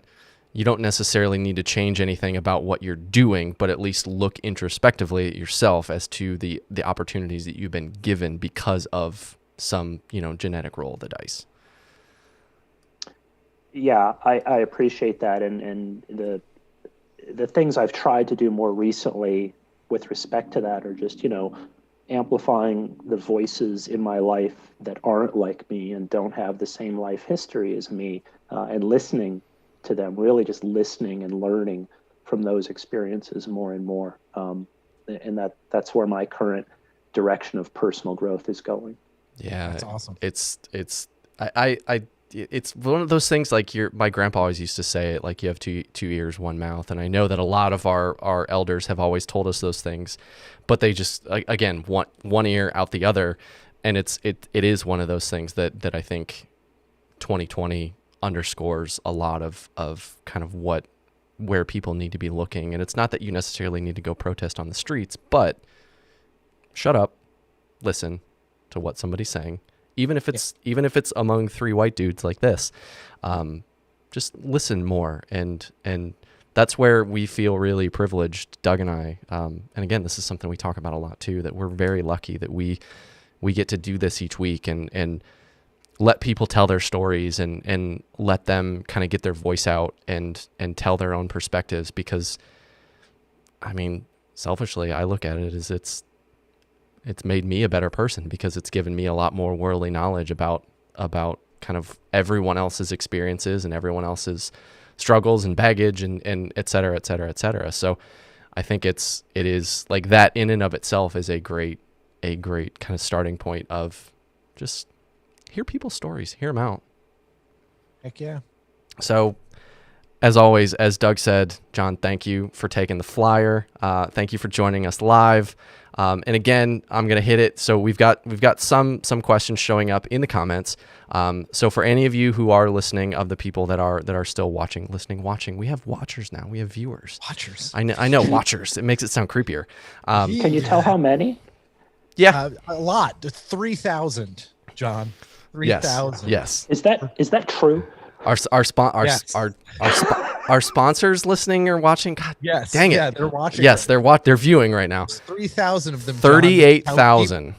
you don't necessarily need to change anything about what you're doing, but at least look introspectively at yourself as to the opportunities that you've been given because of some, genetic roll of the dice. Yeah, I appreciate that. And the things I've tried to do more recently with respect to that are just, amplifying the voices in my life that aren't like me and don't have the same life history as me, and listening to them, really just listening and learning from those experiences more and more. And that's where my current direction of personal growth is going. Yeah, that's awesome. It's one of those things, like my grandpa always used to say it, like, you have two ears, one mouth. And I know that a lot of our elders have always told us those things, but they just, again, want one ear out the other. And it is one of those things that I think 2020 underscores a lot of kind of where people need to be looking. And it's not that you necessarily need to go protest on the streets, but shut up, listen to what somebody's saying. Even if it's among three white dudes like this, just listen more. And that's where we feel really privileged, Doug and I. And again, this is something we talk about a lot too, that we're very lucky that we get to do this each week and let people tell their stories and let them kind of get their voice out and tell their own perspectives. Because, I mean, selfishly, I look at it as it's made me a better person, because it's given me a lot more worldly knowledge about kind of everyone else's experiences and everyone else's struggles and baggage and et cetera, et cetera, et cetera. So I think it is like that in and of itself is a great kind of starting point of just hear people's stories, hear them out. Heck yeah. So as always, as Doug said, John, thank you for taking the flyer. Thank you for joining us live. And again, I'm going to hit it. So we've got some questions showing up in the comments. So for any of you who are listening, of the people that are still watching, we have watchers now. We have viewers. Watchers. I know watchers. It makes it sound creepier. Can you tell how many? Yeah. A lot. 3,000, John. 3,000. Yes. Is that true? Our sponsors listening or watching. God, yes. Dang it. Yeah, they're watching. Yes, they're viewing right now. There's 3,000 of them. 38,000.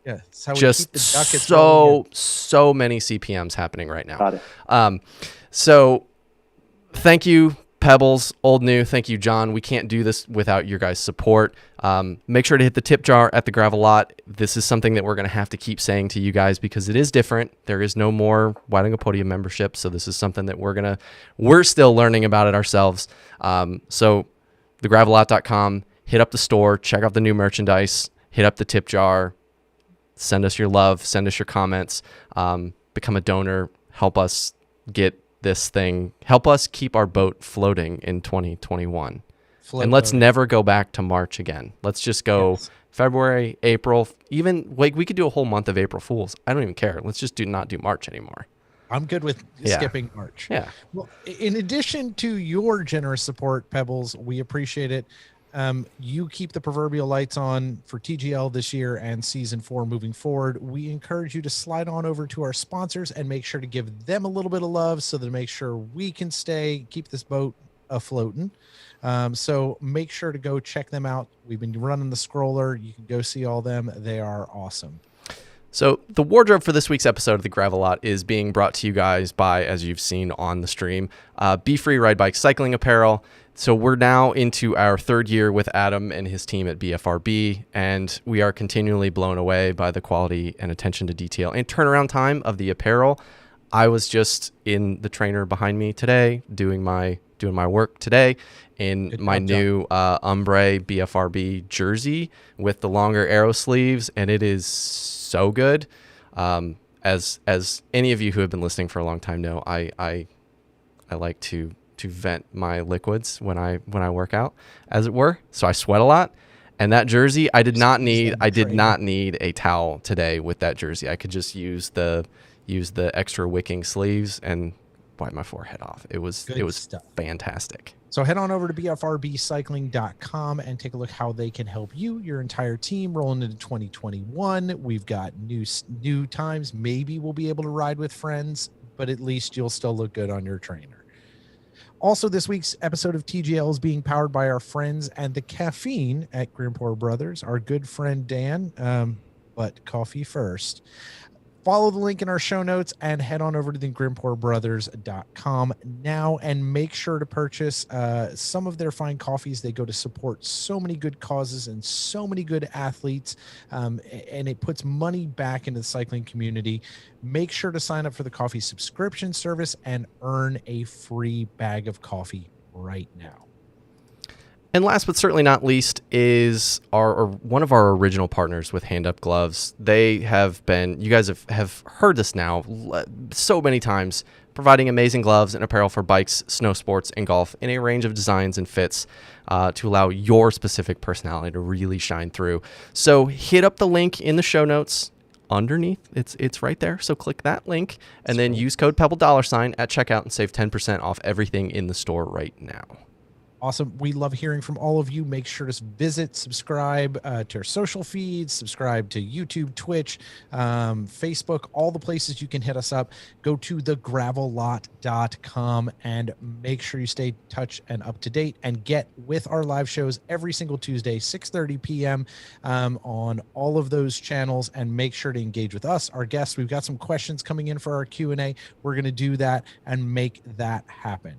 Yeah. That's how we Just keep the ducats rolling in. so many CPMs happening right now. Got it. So thank you, Pebbles, old new. Thank you, John. We can't do this without your guys' support. Make sure to hit the tip jar at the gravel lot. This is something that we're going to have to keep saying to you guys because it is different. There is no more Wide Angle Podium membership. So this is something that we're still learning about it ourselves. So thegravellot.com, hit up the store, check out the new merchandise, hit up the tip jar, send us your love, send us your comments, become a donor, help us get this thing, help us keep our boat floating in 2021. And let's never go back to March again. Let's just go February, April, even like we could do a whole month of April Fools. I don't even care. Let's just not do March anymore. I'm good with skipping March. Yeah. Well, in addition to your generous support, Pebbles, we appreciate it. You keep the proverbial lights on for TGL this year and season 4 moving forward. We encourage you to slide on over to our sponsors and make sure to give them a little bit of love so that make sure we can keep this boat afloating. So make sure to go check them out. We've been running the scroller. You can go see all them. They are awesome. So the wardrobe for this week's episode of the Gravel Lot is being brought to you guys by, as you've seen on the stream, Be Free Ride Bike Cycling Apparel. So we're now into our 3rd year with Adam and his team at BFRB, and we are continually blown away by the quality and attention to detail and turnaround time of the apparel. I was just in the trainer behind me today doing my work today in Good my job, new Ombre BFRB jersey with the longer arrow sleeves, and it is so good. As any of you who have been listening for a long time know, I like to vent my liquids when I work out, as it were. So I sweat a lot. And that jersey, I did not need a towel today with that jersey. I could just use the extra wicking sleeves and wipe my forehead off. It was stuff. fantastic. So head on over to bfrbcycling.com and take a look how they can help you, your entire team, rolling into 2021. We've got new times. Maybe we'll be able to ride with friends, but at least you'll still look good on your trainer. Also, this week's episode of TGL is being powered by our friends and the caffeine at Grimpore Brothers, our good friend Dan, but coffee first. Follow the link in our show notes and head on over to the grimporebrothers.com now and make sure to purchase some of their fine coffees. They go to support so many good causes and so many good athletes, and it puts money back into the cycling community. Make sure to sign up for the coffee subscription service and earn a free bag of coffee right now. And last but certainly not least is one of our original partners with Hand Up Gloves. They have been, you guys have heard this now so many times, providing amazing gloves and apparel for bikes, snow sports, and golf in a range of designs and fits to allow your specific personality to really shine through. So hit up the link in the show notes underneath. It's right there. So click that link and then use code Pebble $ at checkout and save 10% off everything in the store right now. Awesome. We love hearing from all of you. Make sure to subscribe to our social feeds, subscribe to YouTube, Twitch, Facebook, all the places you can hit us up. Go to thegravellot.com and make sure you stay in touch and up to date and get with our live shows every single Tuesday, 6:30 p.m. On all of those channels, and make sure to engage with us, our guests. We've got some questions coming in for our Q&A. We're going to do that and make that happen.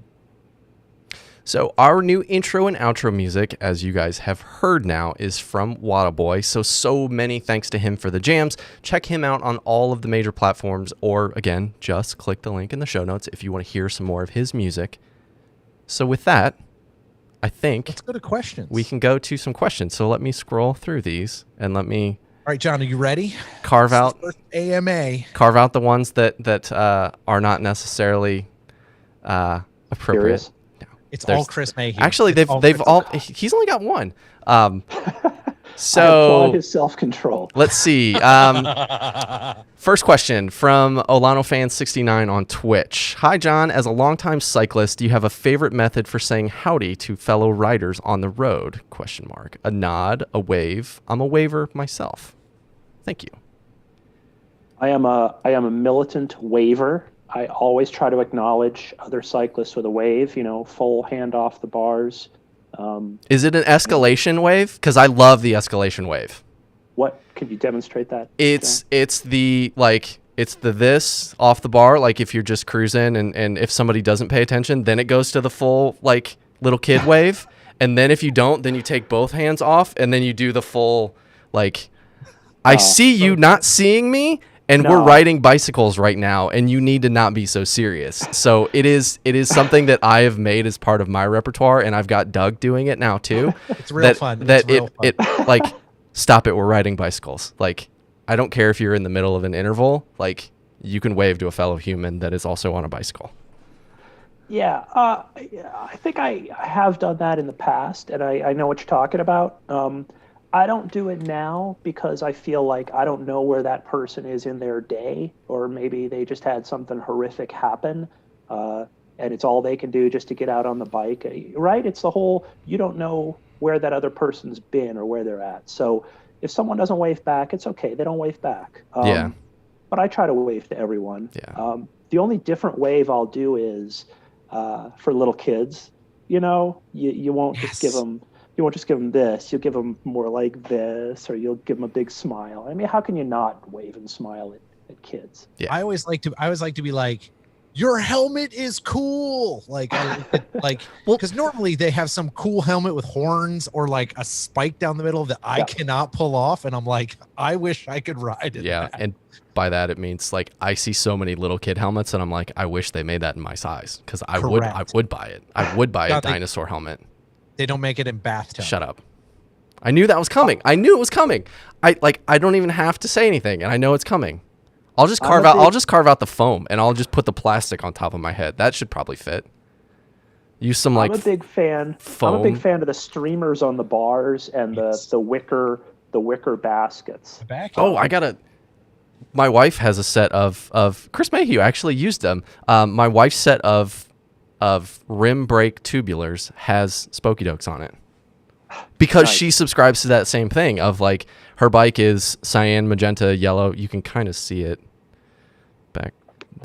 So our new intro and outro music, as you guys have heard now, is from Wadaboy. So many thanks to him for the jams. Check him out on all of the major platforms, or again, just click the link in the show notes if you want to hear some more of his music. So with that, I think let's go to questions. We can go to some questions. So let me scroll through these and let me. All right, John, are you ready? Carve out AMA. Carve out the ones that are not necessarily appropriate. Serious? It's all Chris Mayhew. Actually, they've all. He's only got one. So I applaud his self-control. Let's see. First question from OlanoFan69 on Twitch. Hi, John. As a longtime cyclist, do you have a favorite method for saying howdy to fellow riders on the road? ? A nod, a wave. I'm a waver myself. Thank you. I am a militant waver. I always try to acknowledge other cyclists with a wave, full hand off the bars. Is it an escalation wave? Because I love the escalation wave. What? Could you demonstrate that? It's the this off the bar, like if you're just cruising and if somebody doesn't pay attention, then it goes to the full like little kid wave. And then if you don't, then you take both hands off and then you do the full like I see you not seeing me. And we're riding bicycles right now, and you need to not be so serious. So it is something that I have made as part of my repertoire, and I've got Doug doing it now too. It's real fun. It like stop it. We're riding bicycles. Like I don't care if you're in the middle of an interval. Like you can wave to a fellow human that is also on a bicycle. Yeah, I think I have done that in the past, and I know what you're talking about. I don't do it now because I feel like I don't know where that person is in their day, or maybe they just had something horrific happen, and it's all they can do just to get out on the bike, right? It's the whole, you don't know where that other person's been or where they're at. So if someone doesn't wave back, it's okay. They don't wave back. Yeah. But I try to wave to everyone. Yeah. The only different wave I'll do is for little kids. You won't just give them. You won't just give them this. You'll give them more like this, or you'll give them a big smile. I mean, how can you not wave and smile at kids? Yeah. I always like to be like, your helmet is cool. Like, Well- because normally they have some cool helmet with horns or like a spike down the middle that I cannot pull off. And I'm like, I wish I could ride it. Yeah, and by that it means like I see so many little kid helmets, and I'm like, I wish they made that in my size, because I would buy it. I would buy a dinosaur helmet. They don't make it in bathtub. Shut up. I knew that was coming. I knew it was coming. I don't even have to say anything, and I know it's coming. I'll just carve out the foam, and I'll just put the plastic on top of my head. That should probably fit. Use some like I'm a big fan. foam. I'm a big fan of the streamers on the bars and the wicker baskets. Oh, my wife has a set of Chris Mayhew actually used them. My wife's set of rim brake tubulars has Spokey Dokes on it, because she subscribes to that same thing of like her bike is cyan, magenta, yellow. You can kind of see it back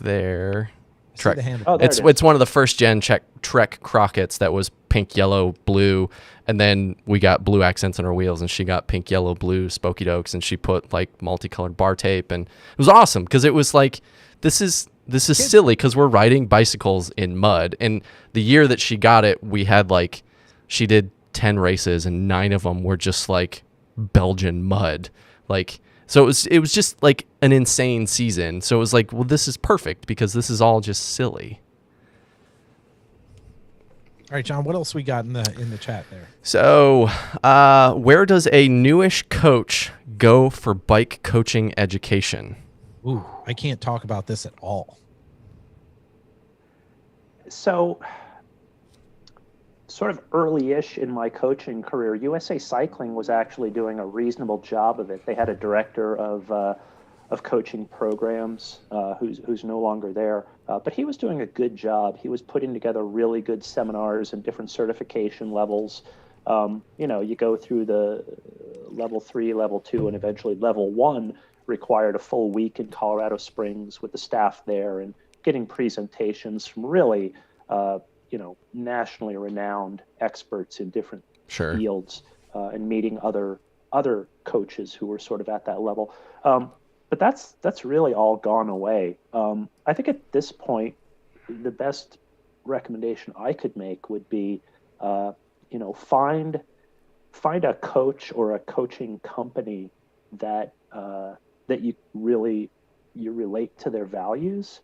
there. Trek. It's one of the first gen Trek Crockett's that was pink, yellow, blue, and then we got blue accents on her wheels, and she got pink, yellow, blue Spokey Dokes, and she put like multicolored bar tape, and it was awesome because it was like this is silly because we're riding bicycles in mud. And the year that she got it, we had like she did 10 races, and 9 of them were just like Belgian mud, like. So it was just like an insane season. So it was like, well, this is perfect because this is all just silly. All right, John, what else we got in the chat there? So, where does a newish coach go for bike coaching education? Ooh, I can't talk about this at all. So, sort of early-ish in my coaching career, USA Cycling was actually doing a reasonable job of it. They had a director of coaching programs who's no longer there, but he was doing a good job. He was putting together really good seminars and different certification levels. You go through the level 3, level 2, and eventually level 1 required a full week in Colorado Springs with the staff there and getting presentations from really nationally renowned experts in different fields, and meeting other coaches who were sort of at that level. But that's really all gone away. I think at this point, the best recommendation I could make would be, find a coach or a coaching company that you relate to their values,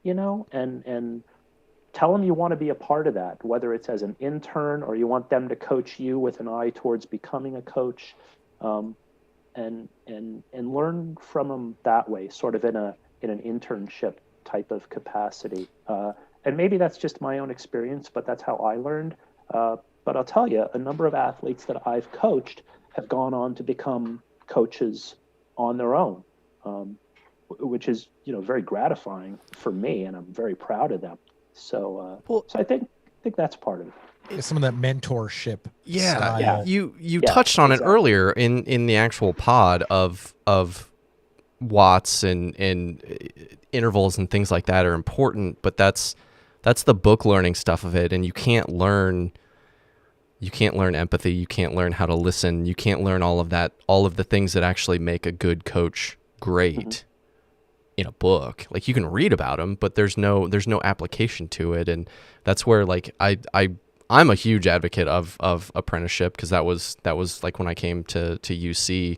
and tell them you want to be a part of that, whether it's as an intern or you want them to coach you with an eye towards becoming a coach, and learn from them that way, sort of in an internship type of capacity. And maybe that's just my own experience, but that's how I learned. But I'll tell you, a number of athletes that I've coached have gone on to become coaches on their own, which is very gratifying for me, and I'm very proud of them. So, so I think that's part of it. Some of that mentorship. Yeah. You touched on it earlier in the actual pod of watts and intervals and things like that are important, but that's the book learning stuff of it, and you can't learn empathy, you can't learn how to listen, you can't learn all of the things that actually make a good coach great in a book. Like, you can read about them, but there's no application to it. And that's where like I'm a huge advocate of apprenticeship, because that was like when I came to UC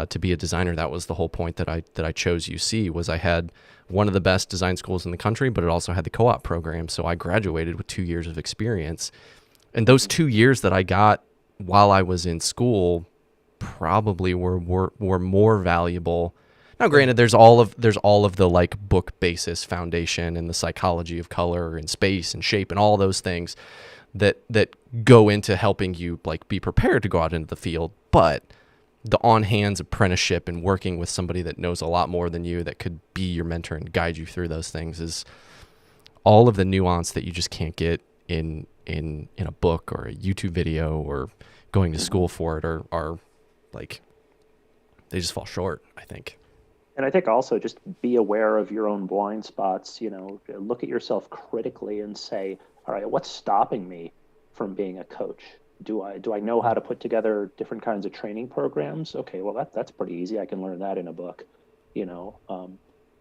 to be a designer, that was the whole point that I chose UC, was I had one of the best design schools in the country, but it also had the co-op program. So I graduated with 2 years of experience, and those 2 years that I got while I was in school probably were more valuable. Now, granted, there's all of the like book basis foundation and the psychology of color and space and shape and all those things that go into helping you like be prepared to go out into the field. But the on-hands apprenticeship and working with somebody that knows a lot more than you, that could be your mentor and guide you through those things, is all of the nuance that you just can't get in a book or a YouTube video or going to school for it, are like, they just fall short, I think. And I think also just be aware of your own blind spots. Look at yourself critically and say, all right, what's stopping me from being a coach? Do I know how to put together different kinds of training programs? Okay, well that's pretty easy. I can learn that in a book.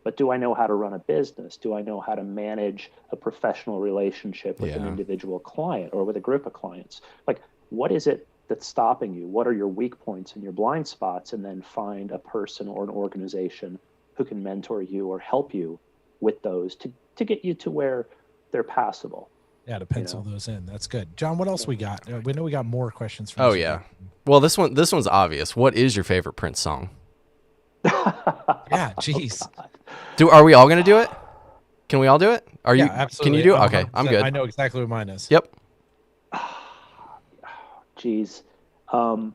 But do I know how to run a business? Do I know how to manage a professional relationship with an Yeah. individual client or with a group of clients? Like, what is it that's stopping you? What are your weak points and your blind spots? And then find a person or an organization who can mentor you or help you with those to get you to where they're passable. Yeah, to pencil those in. That's good. John, what else we got? We know we got more questions from Oh this yeah. week. Well, this one's obvious. What is your favorite Prince song? Yeah, jeez. Are we all gonna do it? Can we all do it? Are you? Yeah, absolutely. Can you do it? Okay, I'm 100%. good. I know exactly what mine is. Yep. Geez. I've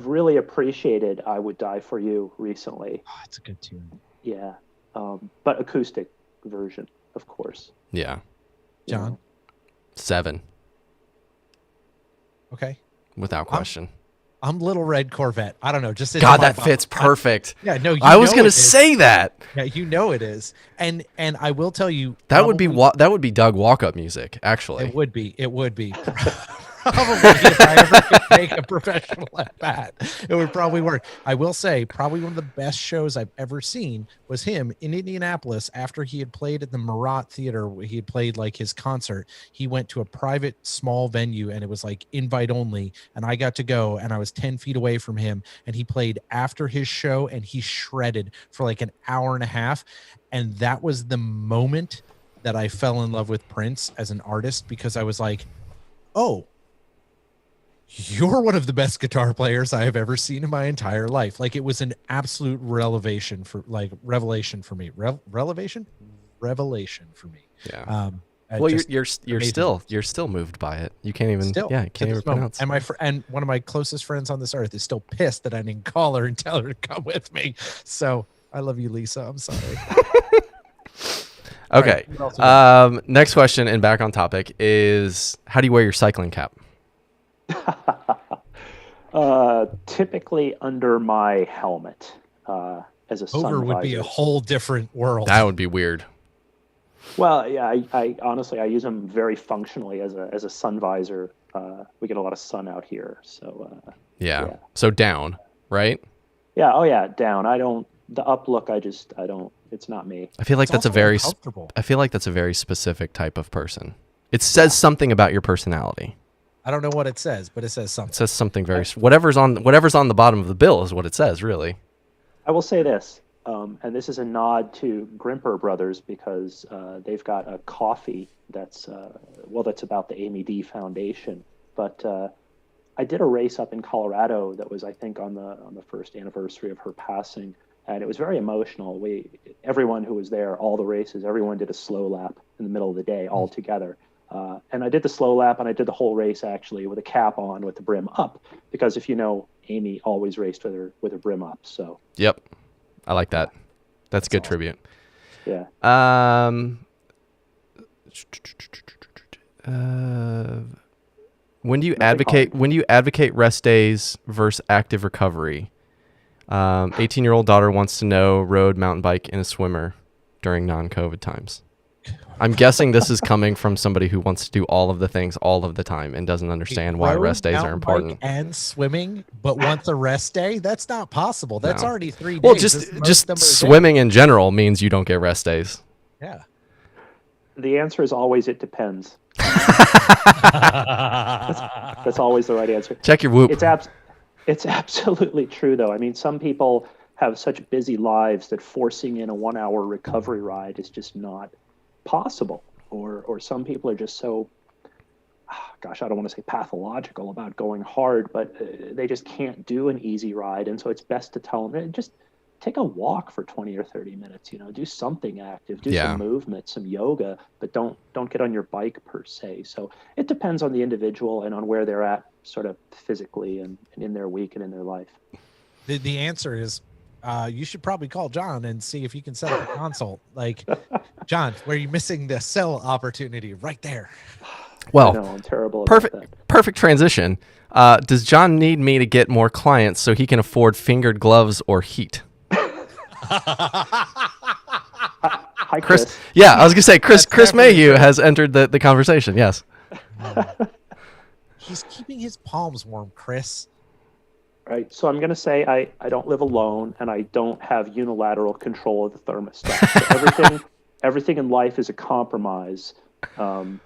really appreciated I Would Die For You recently. Oh, it's a good tune. Yeah. But acoustic version, of course. Yeah. You John? know. 7, Okay. without question. I'm Little Red Corvette. I don't know. Just God, that fits perfect. Yeah, no, I was gonna say that. Yeah, you know it is. And I will tell you That would be Doug walk-up music, actually. It would be. It would be. Probably if I ever could make a professional at bat, it would probably work. I will say, probably one of the best shows I've ever seen was him in Indianapolis after he had played at the Murat Theater. He had played like his concert. He went to a private small venue and it was like invite only. And I got to go and I was 10 feet away from him. And he played after his show and he shredded for like an hour and a half. And that was the moment that I fell in love with Prince as an artist, because I was like, oh, you're one of the best guitar players I have ever seen in my entire life. Like, it was an absolute revelation for me. Revelation for me. Yeah. Well, you're still moved by it. You can't even can't even pronounce. And and one of my closest friends on this earth is still pissed that I didn't call her and tell her to come with me. So I love you, Lisa. I'm sorry. Okay. Next question, and back on topic, is how do you wear your cycling cap? Typically under my helmet, as a sun Over would be visor. a whole different world. That would be weird. Well, yeah, I honestly I use them very functionally as a sun visor. We get a lot of sun out here, so Yeah. So down, right? yeah. Oh yeah, down. The up look. I don't. It's not me. I feel like that's a very specific type of person. It says something about your personality. I don't know what it says, but it says something. It says something very whatever's on the bottom of the bill is what it says, really. I will say this, and this is a nod to Grimper Brothers, because they've got a coffee that's about the Amy D Foundation. But I did a race up in Colorado that was, I think, on the first anniversary of her passing, and it was very emotional. Everyone who was there, all the races, everyone did a slow lap in the middle of the day all together. And I did the slow lap, and I did the whole race actually with a cap on, with the brim up, because if you know, Amy always raced with her brim up. So. Yep, I like that. That's good awesome. tribute. Yeah. When do you advocate rest days versus active recovery? 18-year-old daughter wants to know road, mountain bike, and a swimmer during non-COVID times. I'm guessing this is coming from somebody who wants to do all of the things all of the time and doesn't understand why rest days are important. And swimming, but wants a rest day? That's not possible. That's already 3 days. Well, just swimming in general means you don't get rest days. Yeah. The answer is always it depends. That's always the right answer. Check your Whoop. It's absolutely true, though. I mean, some people have such busy lives that forcing in a 1-hour recovery ride is just not possible, or some people are just so, I don't want to say pathological about going hard, but they just can't do an easy ride, and so it's best to tell them, just take a walk for 20 or 30 minutes, do something active, do some movement, some yoga, but don't get on your bike per se. So it depends on the individual and on where they're at sort of physically and in their week and in their life. The answer is you should probably call John and see if you can set up a consult. Like, John, where you missing the sell opportunity right there? Well, I'm terrible about that. Perfect transition. Does John need me to get more clients so he can afford fingered gloves or heat? Hi, Chris. Yeah, I was gonna say Chris Mayhew has entered the conversation. Yes. He's keeping his palms warm, Chris. Right. So I'm going to say I don't live alone and I don't have unilateral control of the thermostat. So everything in life is a compromise. Um,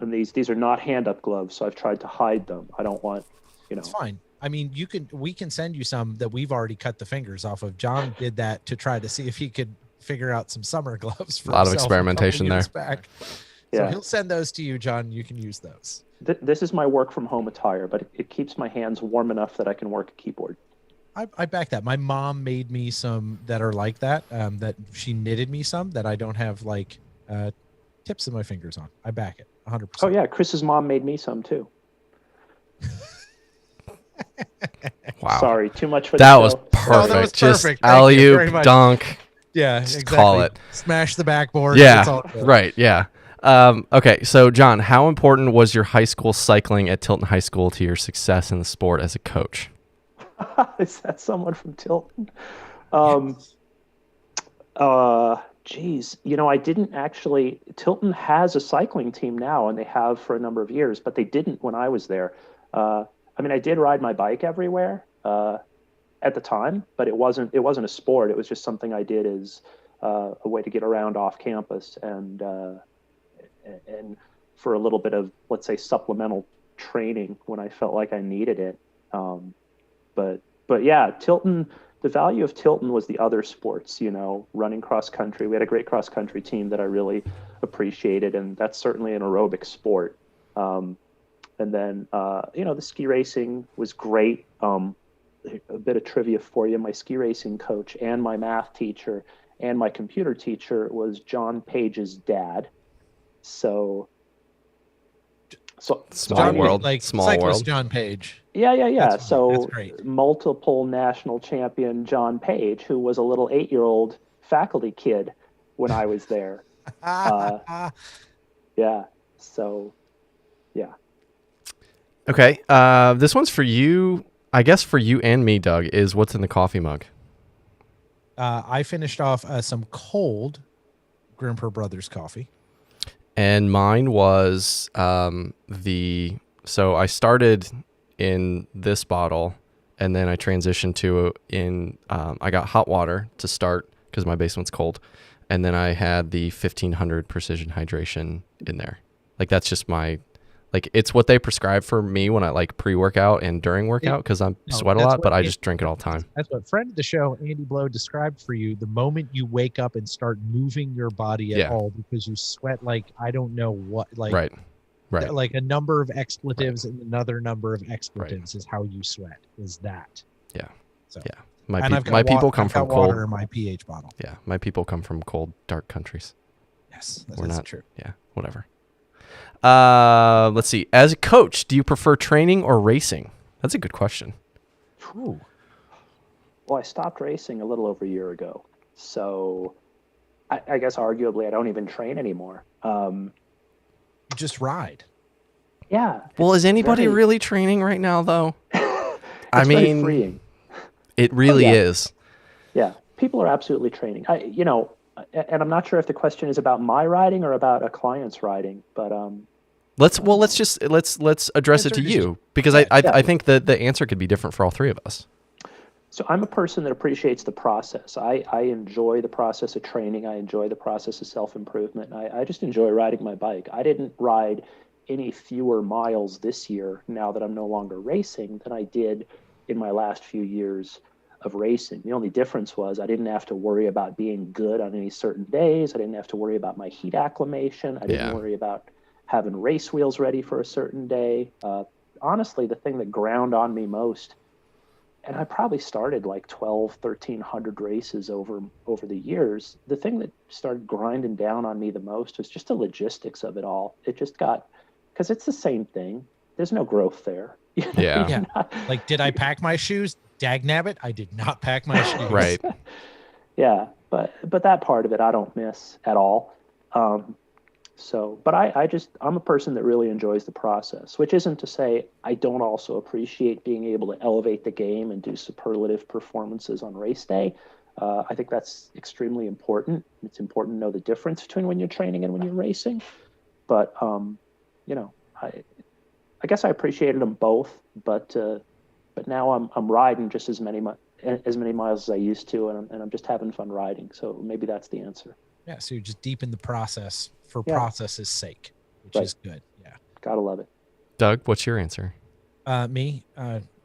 and these are not hand up gloves, so I've tried to hide them. I don't want, It's fine. I mean, we can send you some that we've already cut the fingers off of. John did that to try to see if he could figure out some summer gloves for A lot of himself a couple experimentation there. years back. So he'll send those to you, John. You can use those. This is my work from home attire, but it keeps my hands warm enough that I can work a keyboard. I back that. My mom made me some that are like that. That she knitted me some that I don't have like tips of my fingers on. I back it 100%. Oh yeah, Chris's mom made me some too. Wow. Sorry, too much for that the was show. perfect. No, that was Just perfect. alley-oop, dunk. Yeah, Just exactly. call it. Smash the backboard. Yeah, It's all good. right. Yeah. Okay, so John, how important was your high school cycling at Tilton High School to your success in the sport as a coach? Is that someone from Tilton? Geez, I didn't actually. Tilton has a cycling team now, and they have for a number of years, but they didn't when I was there. I mean, I did ride my bike everywhere at the time, but it wasn't a sport. It was just something I did as a way to get around off campus and for a little bit of, let's say, supplemental training when I felt like I needed it. But yeah, Tilton. The value of Tilton was the other sports, running cross country. We had a great cross country team that I really appreciated, and that's certainly an aerobic sport. And then, the ski racing was great. A bit of trivia for you. My ski racing coach and my math teacher and my computer teacher was John Page's dad. So Small world. Like Small cyclist world. John Page. Yeah. That's So great. multiple national champion John Page, who was a little 8-year-old faculty kid when I was there. Yeah. So, yeah. Okay. This one's for you. I guess for you and me, Doug, is what's in the coffee mug? I finished off some cold Grimper Brothers coffee. And mine was so I started in this bottle and then I transitioned to I got hot water to start because my basement's cold. And then I had the 1500 precision hydration in there. Like that's just it's what they prescribe for me when I like pre-workout and during workout because I sweat a lot, but I just drink it all the time. That's what friend of the show, Andy Blow, described for you. The moment you wake up and start moving your body at all because you sweat like I don't know what, like right. like a number of expletives and another number of expletives is how you sweat. Is that? Yeah. So yeah. My people come from cold. Water in my pH bottle. Yeah, my people come from cold, dark countries. Yes, we're not true. Yeah, whatever. Let's see. As a coach, do you prefer training or racing? That's a good question. Ooh. Well, I stopped racing a little over a year ago, so I guess arguably I don't even train anymore. You just ride. Yeah. Well, is anybody really training right now, though? I mean, freeing. It really is. Yeah, people are absolutely training. And I'm not sure if the question is about my riding or about a client's riding, but let's address it to you because I think that the answer could be different for all three of us. So I'm a person that appreciates the process. I enjoy the process of training. I enjoy the process of self-improvement. I just enjoy riding my bike. I didn't ride any fewer miles this year now that I'm no longer racing than I did in my last few years of racing. The only difference was I didn't have to worry about being good on any certain days. I didn't have to worry about my heat acclimation. I didn't worry about having race wheels ready for a certain day. Honestly, the thing that ground on me most, and I probably started like 1,300 races over the years. The thing that started grinding down on me the most was just the logistics of it all. It just got, because it's the same thing. There's no growth there. Yeah. Like, did I pack my shoes? Dagnabbit, I did not pack my shoes. Right. Yeah, but that part of it I don't miss at all. But I'm a person that really enjoys the process, which isn't to say I don't also appreciate being able to elevate the game and do superlative performances on race day. I think that's extremely important. It's important to know the difference between when you're training and when you're racing. But I guess I appreciated them both, but but now I'm riding just as many miles as I used to, and I'm just having fun riding. So maybe that's the answer. Yeah. So you're just deep in the process for Yeah. process's sake, which Right. is good. Yeah. Gotta love it. Doug, what's your answer? Me,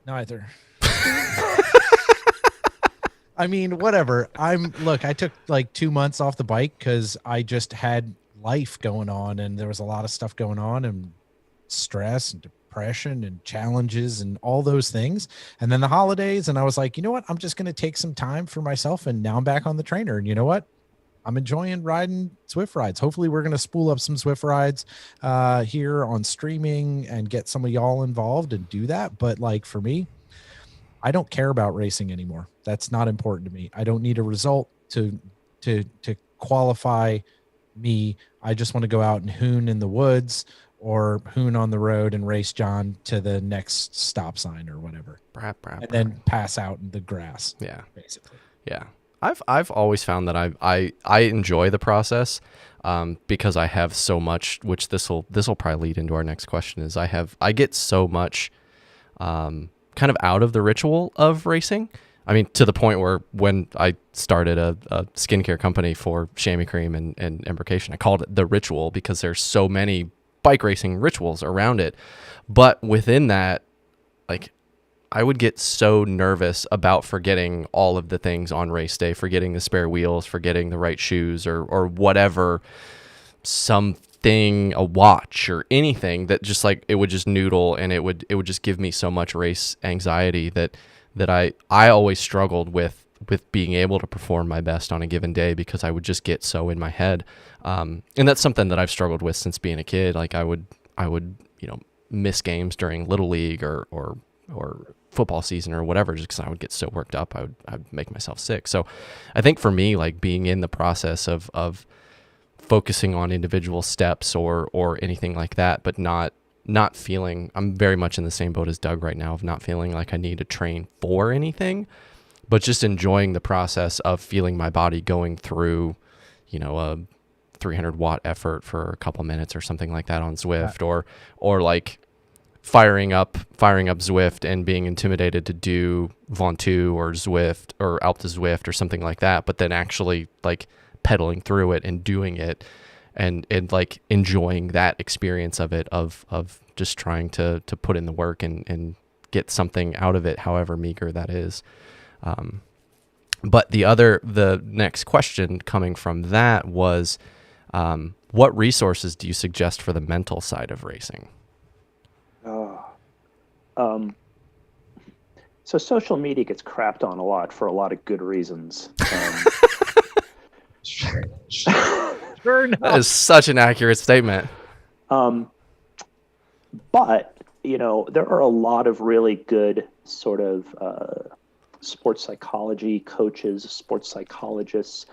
neither. I mean, whatever. I took like 2 months off the bike because I just had life going on, and there was a lot of stuff going on, and stress and depression and challenges and all those things. And then the holidays, and I was like, you know what? I'm just going to take some time for myself. And now I'm back on the trainer. And you know what? I'm enjoying riding Swift rides. Hopefully we're going to spool up some Swift rides here on streaming and get some of y'all involved and do that. But like for me, I don't care about racing anymore. That's not important to me. I don't need a result to qualify me. I just want to go out and hoon in the woods or hoon on the road and race John to the next stop sign or whatever. And then pass out in the grass. Yeah. Basically. Yeah. I've always found that I enjoy the process because I have so much, which this will probably lead into our next question, is I get so much kind of out of the ritual of racing. I mean, to the point where when I started a skincare company for chamois cream and embrocation, I called it the ritual because there's so many bike racing rituals around it. But within that, like, I would get so nervous about forgetting all of the things on race day, forgetting the spare wheels, forgetting the right shoes or whatever, something, a watch or anything that just like, it would just noodle and it would just give me so much race anxiety that I always struggled with being able to perform my best on a given day because I would just get so in my head. And that's something that I've struggled with since being a kid. Like I would, miss games during Little League or football season or whatever, just because I would get so worked up, I'd make myself sick. So I think for me, like being in the process of focusing on individual steps or anything like that, but not feeling, I'm very much in the same boat as Doug right now of not feeling like I need to train for anything, but just enjoying the process of feeling my body going through, a 300 watt effort for a couple minutes or something like that on Zwift, or like firing up Zwift and being intimidated to do Ventoux or Zwift or Alpe Zwift or something like that, but then actually like pedaling through it and doing it and like enjoying that experience of it, of just trying to put in the work and get something out of it, however meager that is. But the next question coming from that was, what resources do you suggest for the mental side of racing? So social media gets crapped on a lot for a lot of good reasons. Sure enough. That is such an accurate statement. But, there are a lot of really good sort of sports psychology coaches, sports psychologists,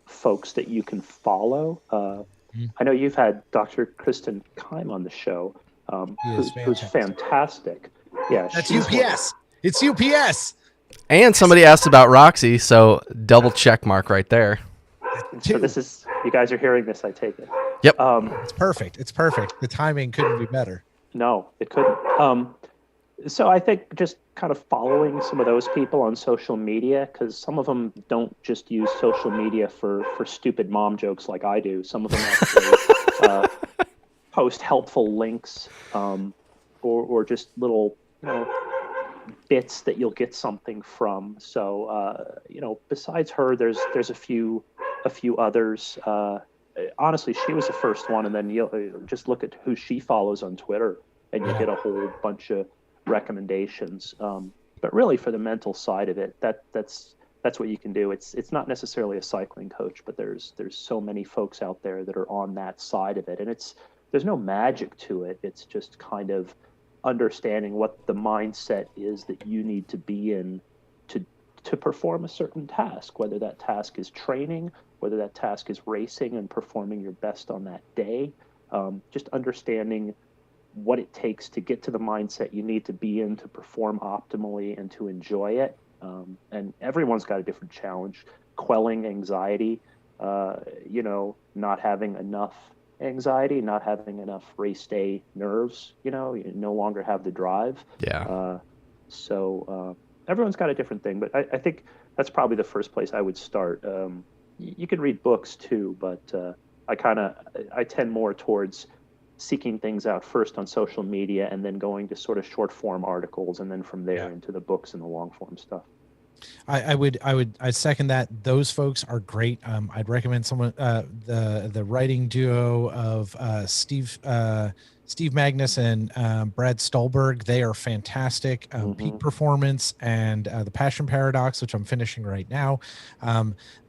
folks that you can follow. I know you've had Dr. Kristen Keim on the show, who's fantastic. Yeah, that's UPS. It's UPS. And somebody asked about Roxy, so double check mark right there. So you guys are hearing this, I take it. Yep. It's perfect. It's perfect. The timing couldn't be better. No, it couldn't. So I think just kind of following some of those people on social media, because some of them don't just use social media for stupid mom jokes like I do. Some of them actually post helpful links or just little bits that you'll get something from. So besides her, there's a few others. Honestly, she was the first one, and then you'll just look at who she follows on Twitter, and you get a whole bunch of recommendations. But really, for the mental side of it, that's what you can do. It's not necessarily a cycling coach, but there's so many folks out there that are on that side of it, and there's no magic to it. It's just kind of understanding what the mindset is that you need to be in to perform a certain task, whether that task is training, whether that task is racing and performing your best on that day. Just understanding what it takes to get to the mindset you need to be in to perform optimally and to enjoy it. And everyone's got a different challenge. Quelling anxiety, not having enough anxiety, not having enough race day nerves, you no longer have the drive. Yeah. So everyone's got a different thing, but I think that's probably the first place I would start. You can read books too, but I tend more towards seeking things out first on social media and then going to sort of short form articles and then from there into the books and the long form stuff. I second that. Those folks are great. I'd recommend someone, the writing duo of Steve Magnus and Brad Stolberg. They are fantastic. Peak Performance and the Passion Paradox, which I'm finishing right now.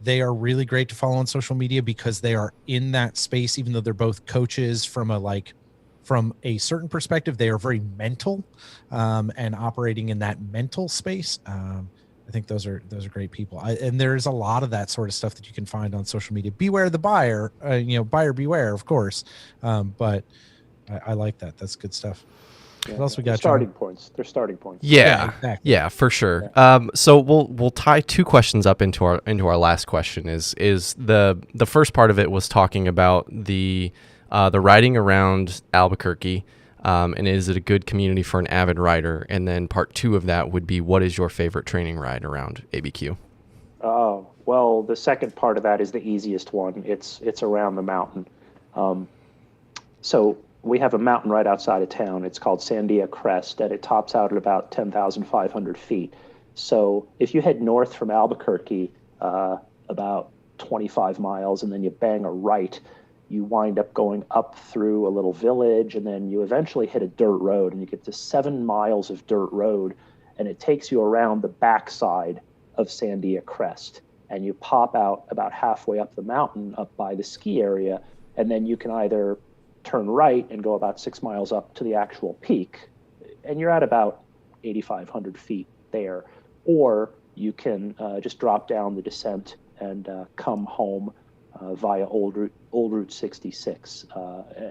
They are really great to follow on social media because they are in that space, even though they're both coaches from a certain perspective. They are very mental and operating in that mental space. I think those are great people. And there's a lot of that sort of stuff that you can find on social media. Beware the buyer, buyer beware, of course. But I like that. That's good stuff. What else we got? Starting points. They're starting points. Yeah, exactly. Yeah, for sure. So we'll tie two questions up into our last question. Is the first part of it was talking about the riding around Albuquerque. And is it a good community for an avid rider? And then part two of that would be, what is your favorite training ride around ABQ? Oh, well, the second part of that is the easiest one. It's around the mountain. So we have a mountain right outside of town. It's called Sandia Crest, and it tops out at about 10,500 feet. So if you head north from Albuquerque about 25 miles and then you bang a right, you wind up going up through a little village, and then you eventually hit a dirt road, and you get to 7 miles of dirt road, and it takes you around the backside of Sandia Crest, and you pop out about halfway up the mountain up by the ski area, and then you can either turn right and go about 6 miles up to the actual peak, and you're at about 8,500 feet there, or you can just drop down the descent and come home via Old Route 66.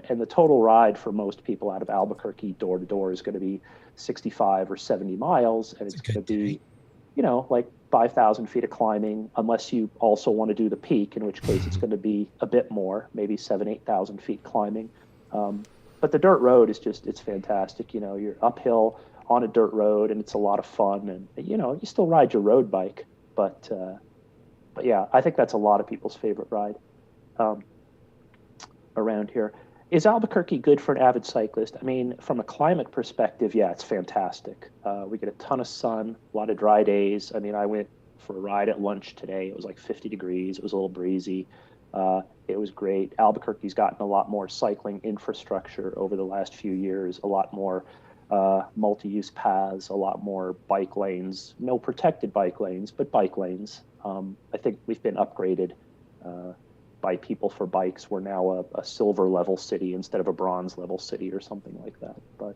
And the total ride for most people out of Albuquerque door to door is going to be 65 or 70 miles. And it's going to be, like 5,000 feet of climbing, unless you also want to do the peak, in which case it's going to be a bit more, maybe 8,000 feet climbing. But the dirt road is it's fantastic. You're uphill on a dirt road, and it's a lot of fun. And, you still ride your road bike, but yeah, I think that's a lot of people's favorite ride around here. Is Albuquerque good for an avid cyclist? I mean, from a climate perspective, yeah, it's fantastic. We get a ton of sun, a lot of dry days. I mean, I went for a ride at lunch today. It was like 50 degrees. It was a little breezy. It was great. Albuquerque's gotten a lot more cycling infrastructure over the last few years, a lot more multi-use paths, a lot more bike lanes, no protected bike lanes, but bike lanes. I think we've been upgraded by People for Bikes. We're now a silver level city instead of a bronze level city or something like that. But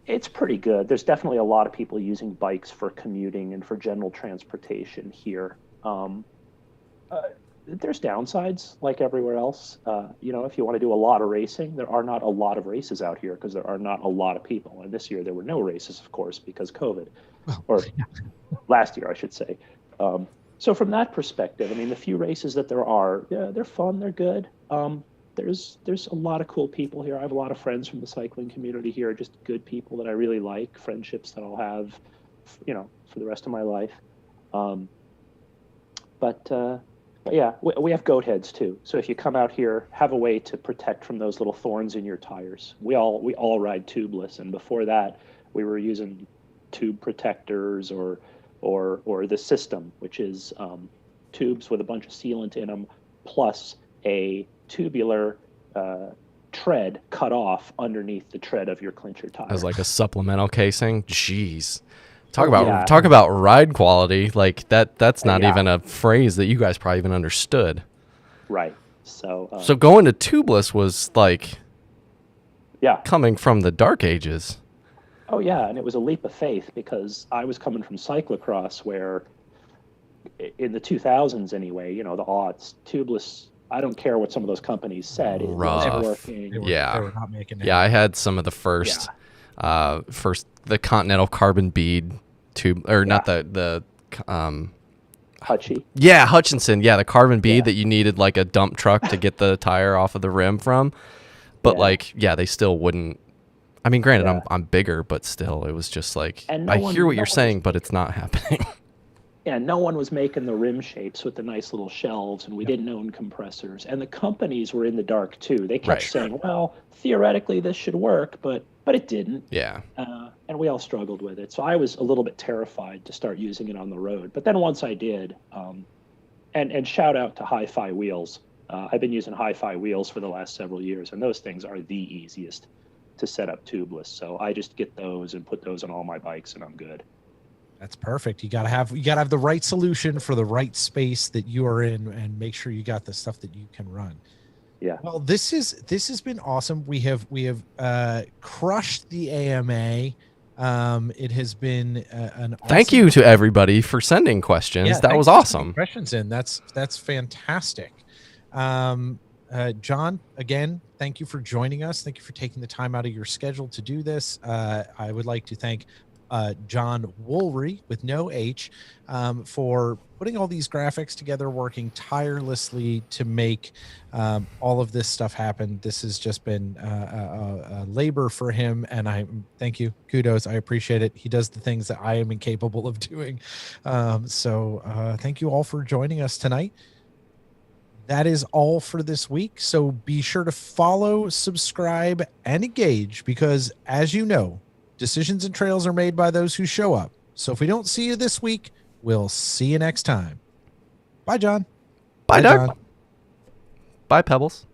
it's pretty good. There's definitely a lot of people using bikes for commuting and for general transportation here. There's downsides like everywhere else. If you want to do a lot of racing, there are not a lot of races out here because there are not a lot of people. And this year there were no races, of course, because COVID, or last year, I should say. So from that perspective, I mean, the few races that there are, yeah, they're fun, they're good. There's a lot of cool people here. I have a lot of friends from the cycling community here, just good people that I really like, friendships that I'll have, for the rest of my life. But yeah, we have goat heads too. So if you come out here, have a way to protect from those little thorns in your tires. We all ride tubeless, and before that, we were using tube protectors or the system, which is tubes with a bunch of sealant in them, plus a tubular tread cut off underneath the tread of your clincher tire. As like a supplemental casing. Jeez. Talk about ride quality. Like that's not even a phrase that you guys probably even understood. Right. So going to tubeless was like coming from the dark ages. Oh yeah, and it was a leap of faith because I was coming from cyclocross where in the 2000s anyway, the odds, tubeless, I don't care what some of those companies said, it wasn't working. They were not making it. Yeah, I had some of the first the Continental carbon bead tube, or not the Hutchie. Yeah, Hutchinson. Yeah, the carbon bead that you needed like a dump truck to get the tire off of the rim from. But they still wouldn't. I mean, granted, Yeah. I'm bigger, but still, it was just like, And I hear what you're saying, but it's not happening. Yeah, no one was making the rim shapes with the nice little shelves, and we didn't own compressors. And the companies were in the dark too. They kept Right. saying, "Well, theoretically this should work," but it didn't. Yeah. And we all struggled with it. So I was a little bit terrified to start using it on the road. But then once I did, and shout out to Hi-Fi wheels. I've been using Hi-Fi wheels for the last several years, and those things are the easiest to set up tubeless. So I just get those and put those on all my bikes, and I'm good. That's perfect. You gotta have the right solution for the right space that you are in, and make sure you got the stuff that you can run. Yeah. Well, this has been awesome. We have crushed the AMA. It has been an awesome. Thank you to everybody for sending questions. Yeah, that was thanks for sending awesome. questions in. That's fantastic. John, again, thank you for joining us. Thank you for taking the time out of your schedule to do this. I would like to thank John Woolry with no H for putting all these graphics together, working tirelessly to make all of this stuff happen. This has just been a labor for him, and I thank you. Kudos. I appreciate it. He does the things that I am incapable of doing. So thank you all for joining us tonight. That is all for this week. So be sure to follow, subscribe, and engage, because as you know, decisions and trails are made by those who show up. So if we don't see you this week, we'll see you next time. Bye, John. Bye, Doug. John. Bye, Pebbles.